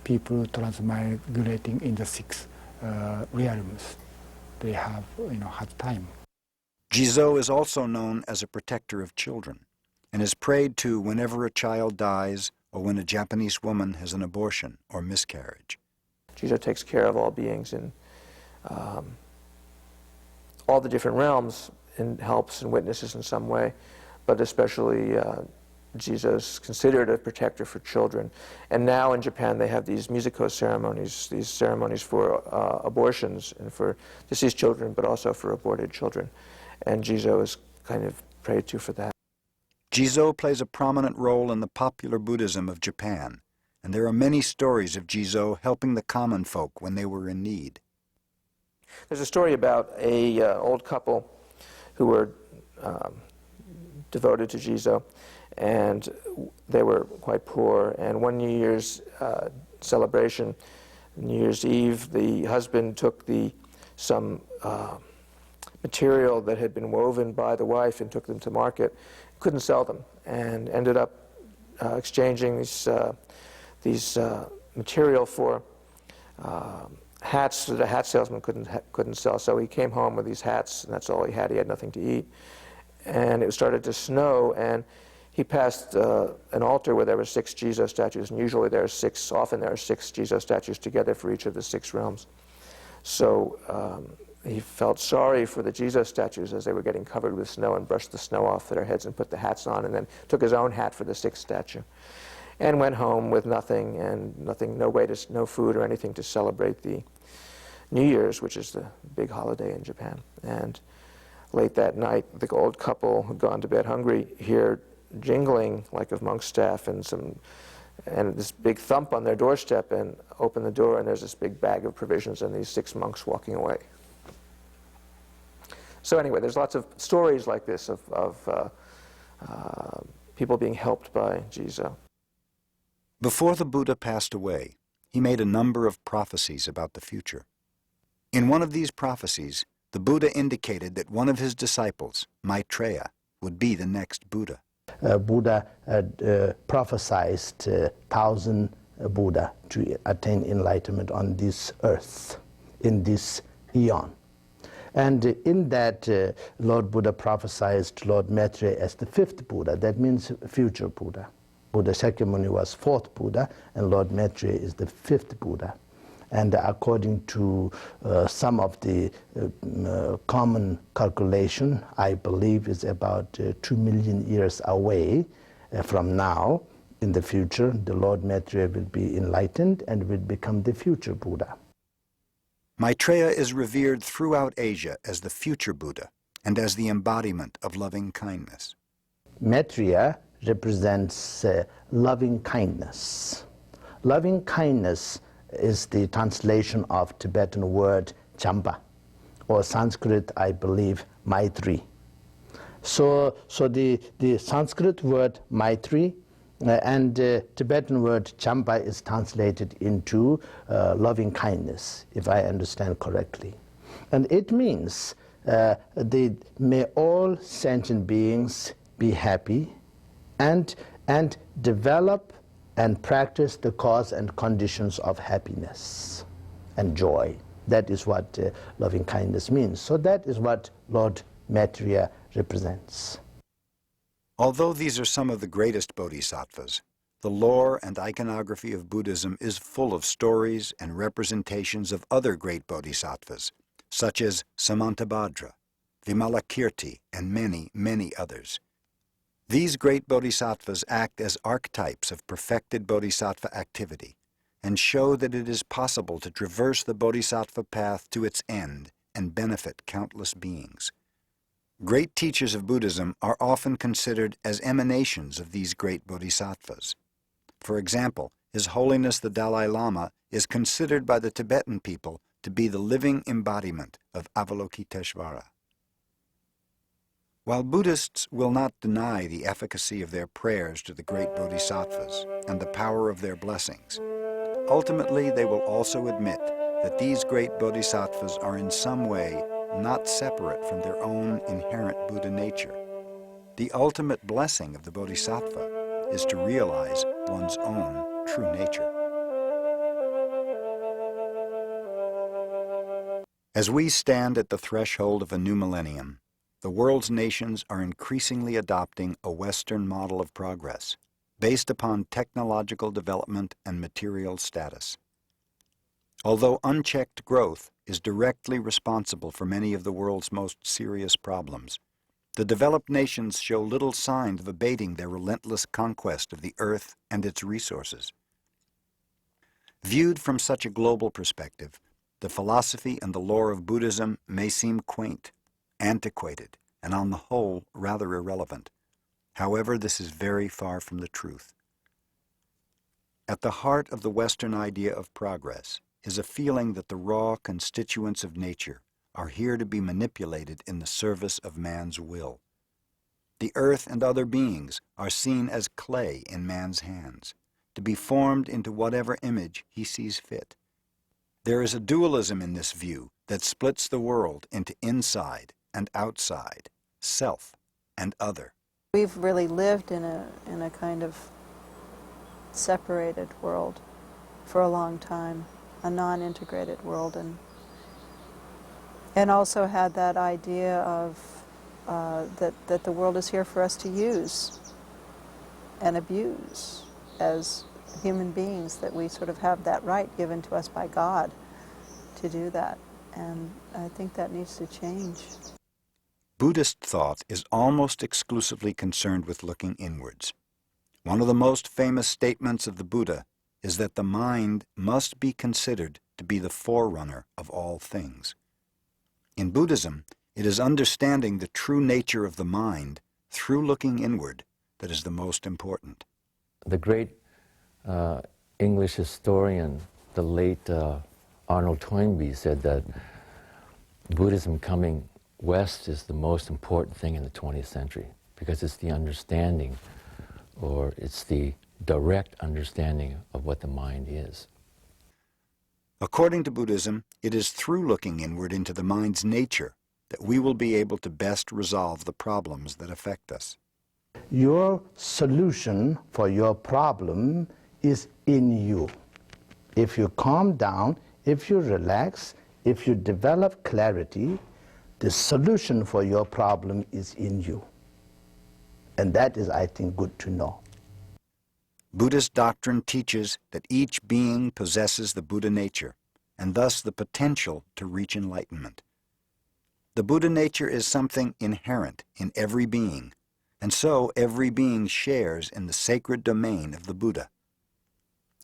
people transmigrating in the 6 realms. They have, hard time. Jizo is also known as a protector of children and is prayed to whenever a child dies or when a Japanese woman has an abortion or miscarriage. Jizo takes care of all beings in all the different realms and helps and witnesses in some way, but especially Jizo is considered a protector for children. And now in Japan they have these Mizuko ceremonies, these ceremonies for abortions and for deceased children, but also for aborted children. And Jizo is kind of prayed to for that. Jizo plays a prominent role in the popular Buddhism of Japan and there are many stories of Jizo helping the common folk when they were in need. There's a story about a old couple who were devoted to Jizo, and they were quite poor. And one New Year's celebration, New Year's Eve, the husband took some material that had been woven by the wife and took them to market. Couldn't sell them, and ended up exchanging these material for hats that a hat salesman couldn't sell. So he came home with these hats, and that's all he had. He had nothing to eat. And it started to snow, and he passed an altar where there were 6 Jizo statues, and usually there are 6, often there are 6 Jizo statues together for each of the 6 realms. So he felt sorry for the Jizo statues as they were getting covered with snow, and brushed the snow off their heads and put the hats on, and then took his own hat for the 6th statue, and went home with nothing, no food or anything to celebrate the New Year's, which is the big holiday in Japan. And late that night, the old couple who'd gone to bed hungry hear jingling like of monk's staff and this big thump on their doorstep, and open the door, and there's this big bag of provisions and these 6 monks walking away. So anyway, there's lots of stories like this of people being helped by Jizo. Before the Buddha passed away, he made a number of prophecies about the future. In one of these prophecies, the Buddha indicated that one of his disciples, Maitreya, would be the next Buddha. Buddha prophesied 1,000 Buddha to attain enlightenment on this earth, in this eon. And in that, Lord Buddha prophesied Lord Maitreya as the 5th Buddha. That means future Buddha. Buddha Shakyamuni was 4th Buddha, and Lord Maitreya is the 5th Buddha. And according to some of the common calculation, I believe is about 2 million years away from now. In the future, the Lord Maitreya will be enlightened and will become the future Buddha. Maitreya is revered throughout Asia as the future Buddha and as the embodiment of loving kindness. Maitreya represents loving kindness. Loving kindness is the translation of Tibetan word chamba, or Sanskrit, I believe, Maitri. So the Sanskrit word Maitri and Tibetan word chamba is translated into loving kindness, if I understand correctly. And it means may all sentient beings be happy and develop and practice the cause and conditions of happiness and joy. That is what loving kindness means. So that is what Lord Maitreya represents. Although these are some of the greatest bodhisattvas, the lore and iconography of Buddhism is full of stories and representations of other great bodhisattvas, such as Samantabhadra, Vimalakirti, and many, many others. These great bodhisattvas act as archetypes of perfected bodhisattva activity and show that it is possible to traverse the bodhisattva path to its end and benefit countless beings. Great teachers of Buddhism are often considered as emanations of these great bodhisattvas. For example, His Holiness the Dalai Lama is considered by the Tibetan people to be the living embodiment of Avalokiteshvara. While Buddhists will not deny the efficacy of their prayers to the great bodhisattvas and the power of their blessings, ultimately they will also admit that these great bodhisattvas are in some way not separate from their own inherent Buddha nature. The ultimate blessing of the bodhisattva is to realize one's own true nature. As we stand at the threshold of a new millennium, the world's nations are increasingly adopting a Western model of progress based upon technological development and material status. Although unchecked growth is directly responsible for many of the world's most serious problems, the developed nations show little sign of abating their relentless conquest of the earth and its resources. Viewed from such a global perspective, the philosophy and the lore of Buddhism may seem quaint, antiquated, and on the whole rather irrelevant. However, this is very far from the truth. At the heart of the Western idea of progress is a feeling that the raw constituents of nature are here to be manipulated in the service of man's will. The earth and other beings are seen as clay in man's hands, to be formed into whatever image he sees fit. There is a dualism in this view that splits the world into inside and outside, self and other. We've really lived in a kind of separated world for a long time, a non-integrated world, and also had that idea of that the world is here for us to use and abuse as human beings, that we sort of have that right given to us by God to do that. And I think that needs to change. Buddhist thought is almost exclusively concerned with looking inwards. One of the most famous statements of the Buddha is that the mind must be considered to be the forerunner of all things. In Buddhism, it is understanding the true nature of the mind through looking inward that is the most important. The great English historian, the late Arnold Toynbee, said that Buddhism coming west is the most important thing in the 20th century because it's the understanding, or it's the direct understanding of what the mind is. According to Buddhism, it is through looking inward into the mind's nature that we will be able to best resolve the problems that affect us. Your solution for your problem is in you. If you calm down, if you relax, if you develop clarity, the solution for your problem is in you. And that is, I think, good to know. Buddhist doctrine teaches that each being possesses the Buddha nature, and thus the potential to reach enlightenment. The Buddha nature is something inherent in every being, and so every being shares in the sacred domain of the Buddha.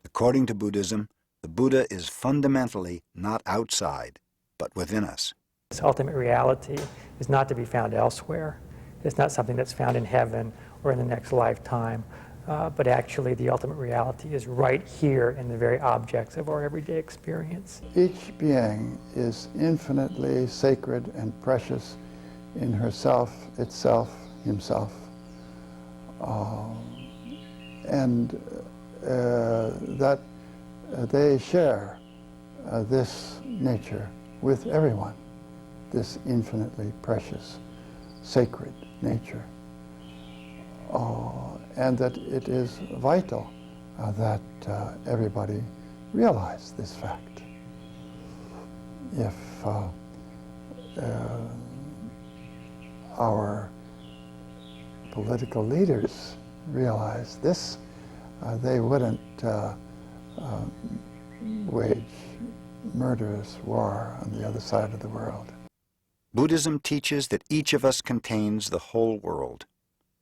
According to Buddhism, the Buddha is fundamentally not outside, but within us. This ultimate reality is not to be found elsewhere. It's not something that's found in heaven or in the next lifetime, but actually the ultimate reality is right here in the very objects of our everyday experience. Each being is infinitely sacred and precious in herself, itself, himself. And that they share this nature with everyone, this infinitely precious, sacred nature. And that it is vital that everybody realize this fact. If our political leaders realize this, they wouldn't wage murderous war on the other side of the world. Buddhism teaches that each of us contains the whole world,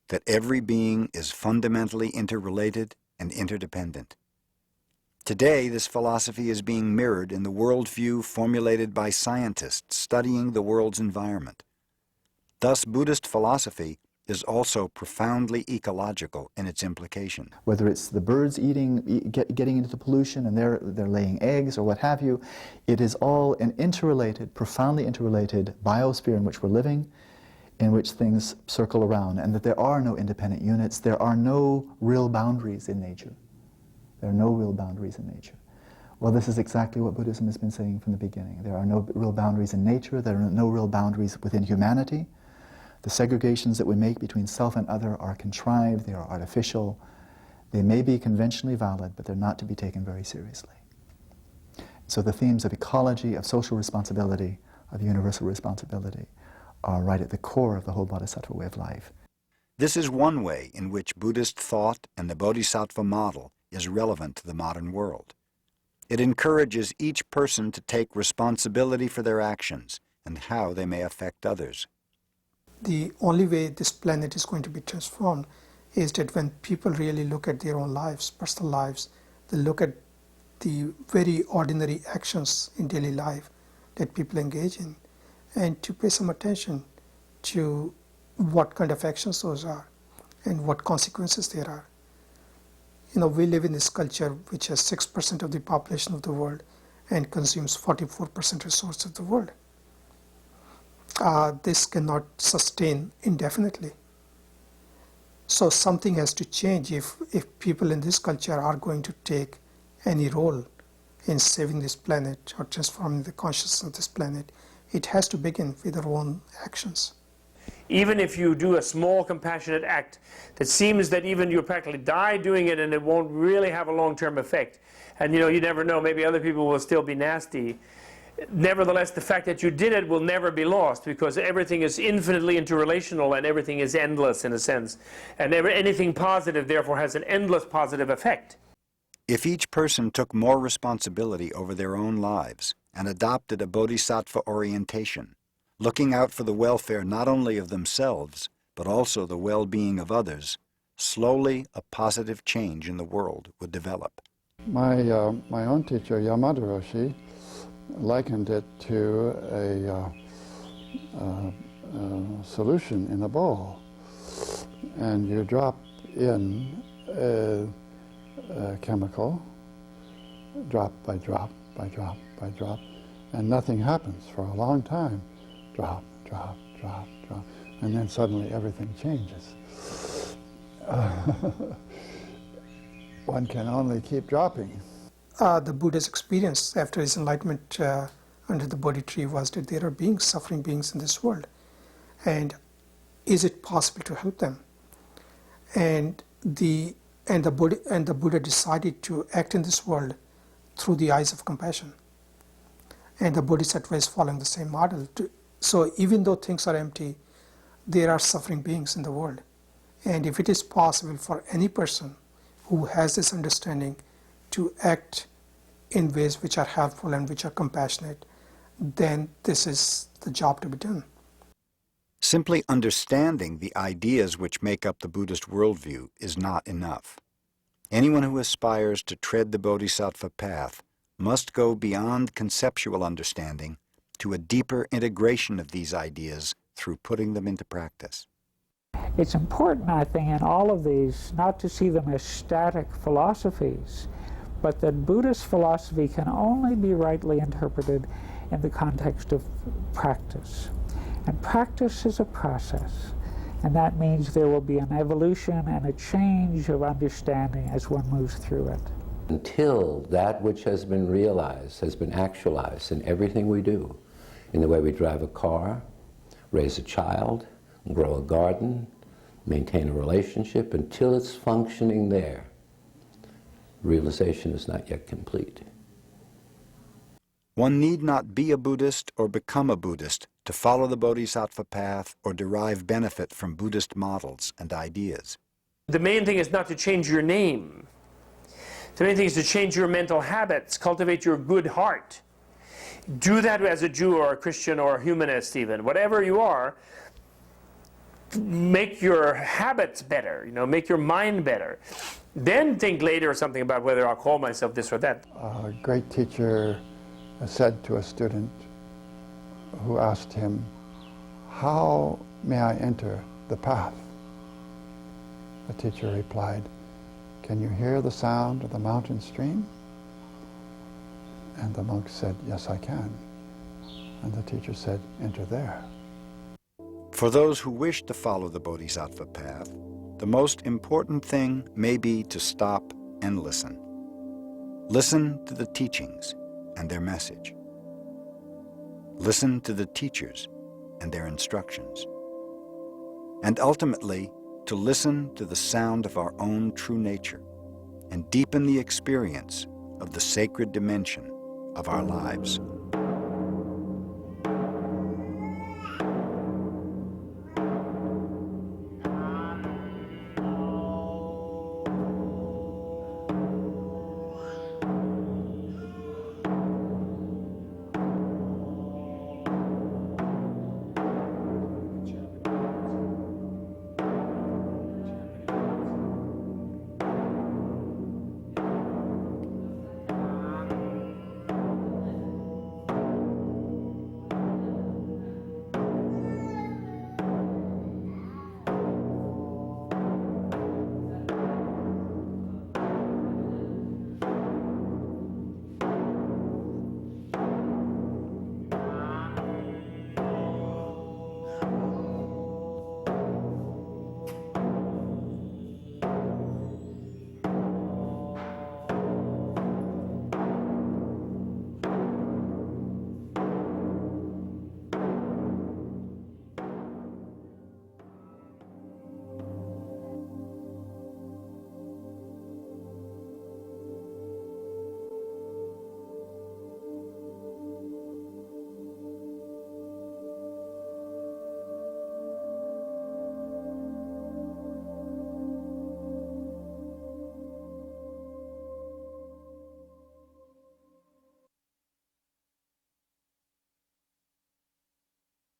that every being is fundamentally interrelated and interdependent. Today, this philosophy is being mirrored in the worldview formulated by scientists studying the world's environment. Thus, Buddhist philosophy is also profoundly ecological in its implication. Whether it's the birds getting into the pollution and they're laying eggs or what have you, it is all an interrelated, profoundly interrelated biosphere in which we're living, in which things circle around, and that there are no independent units, there are no real boundaries in nature. There are no real boundaries in nature. Well, this is exactly what Buddhism has been saying from the beginning. There are no real boundaries in nature, there are no real boundaries within humanity. The segregations that we make between self and other are contrived, they are artificial. They may be conventionally valid, but they're not to be taken very seriously. So the themes of ecology, of social responsibility, of universal responsibility are right at the core of the whole bodhisattva way of life. This is one way in which Buddhist thought and the bodhisattva model is relevant to the modern world. It encourages each person to take responsibility for their actions and how they may affect others. The only way this planet is going to be transformed is that when people really look at their own lives, personal lives, they look at the very ordinary actions in daily life that people engage in, and to pay some attention to what kind of actions those are and what consequences there are. we live in this culture which has 6% of the population of the world and consumes 44% resources of the world. This cannot sustain indefinitely. So something has to change if people in this culture are going to take any role in saving this planet or transforming the consciousness of this planet. It has to begin with their own actions. Even if you do a small compassionate act that seems that even you'll practically die doing it and it won't really have a long-term effect, and you never know, maybe other people will still be nasty, nevertheless the fact that you did it will never be lost, because everything is infinitely interrelational and everything is endless in a sense, and anything positive therefore has an endless positive effect. If each person took more responsibility over their own lives and adopted a bodhisattva orientation, looking out for the welfare not only of themselves, but also the well-being of others, slowly a positive change in the world would develop. My own teacher, Yamada Roshi, likened it to a solution in a bowl. And you drop in a chemical, drop by drop, by drop, by drop, and nothing happens for a long time. Drop, drop, drop, drop, and then suddenly everything changes. One can only keep dropping. The Buddha's experience after his enlightenment under the Bodhi tree was that there are beings, suffering beings in this world, and is it possible to help them? And the Buddha decided to act in this world through the eyes of compassion, and the Bodhisattva is following the same model. So even though things are empty, there are suffering beings in the world, and if it is possible for any person who has this understanding to act in ways which are helpful and which are compassionate, then this is the job to be done. Simply understanding the ideas which make up the Buddhist worldview is not enough. Anyone who aspires to tread the bodhisattva path must go beyond conceptual understanding to a deeper integration of these ideas through putting them into practice. It's important, I think, in all of these not to see them as static philosophies, but that Buddhist philosophy can only be rightly interpreted in the context of practice. And practice is a process, and that means there will be an evolution and a change of understanding as one moves through it. Until that which has been realized, has been actualized in everything we do, in the way we drive a car, raise a child, grow a garden, maintain a relationship, until it's functioning there, realization is not yet complete. One need not be a Buddhist or become a Buddhist to follow the bodhisattva path or derive benefit from Buddhist models and ideas. The main thing is not to change your name. The main thing is to change your mental habits, cultivate your good heart. Do that as a Jew or a Christian or a humanist even. Whatever you are, make your habits better, make your mind better. Then think later or something about whether I'll call myself this or that. A great teacher said to a student who asked him, "How may I enter the path?" The teacher replied, "Can you hear the sound of the mountain stream?" And the monk said, "Yes, I can." And the teacher said, "Enter there." For those who wish to follow the bodhisattva path, the most important thing may be to stop and listen. Listen to the teachings and their message. Listen to the teachers and their instructions. And ultimately, to listen to the sound of our own true nature and deepen the experience of the sacred dimension of our lives.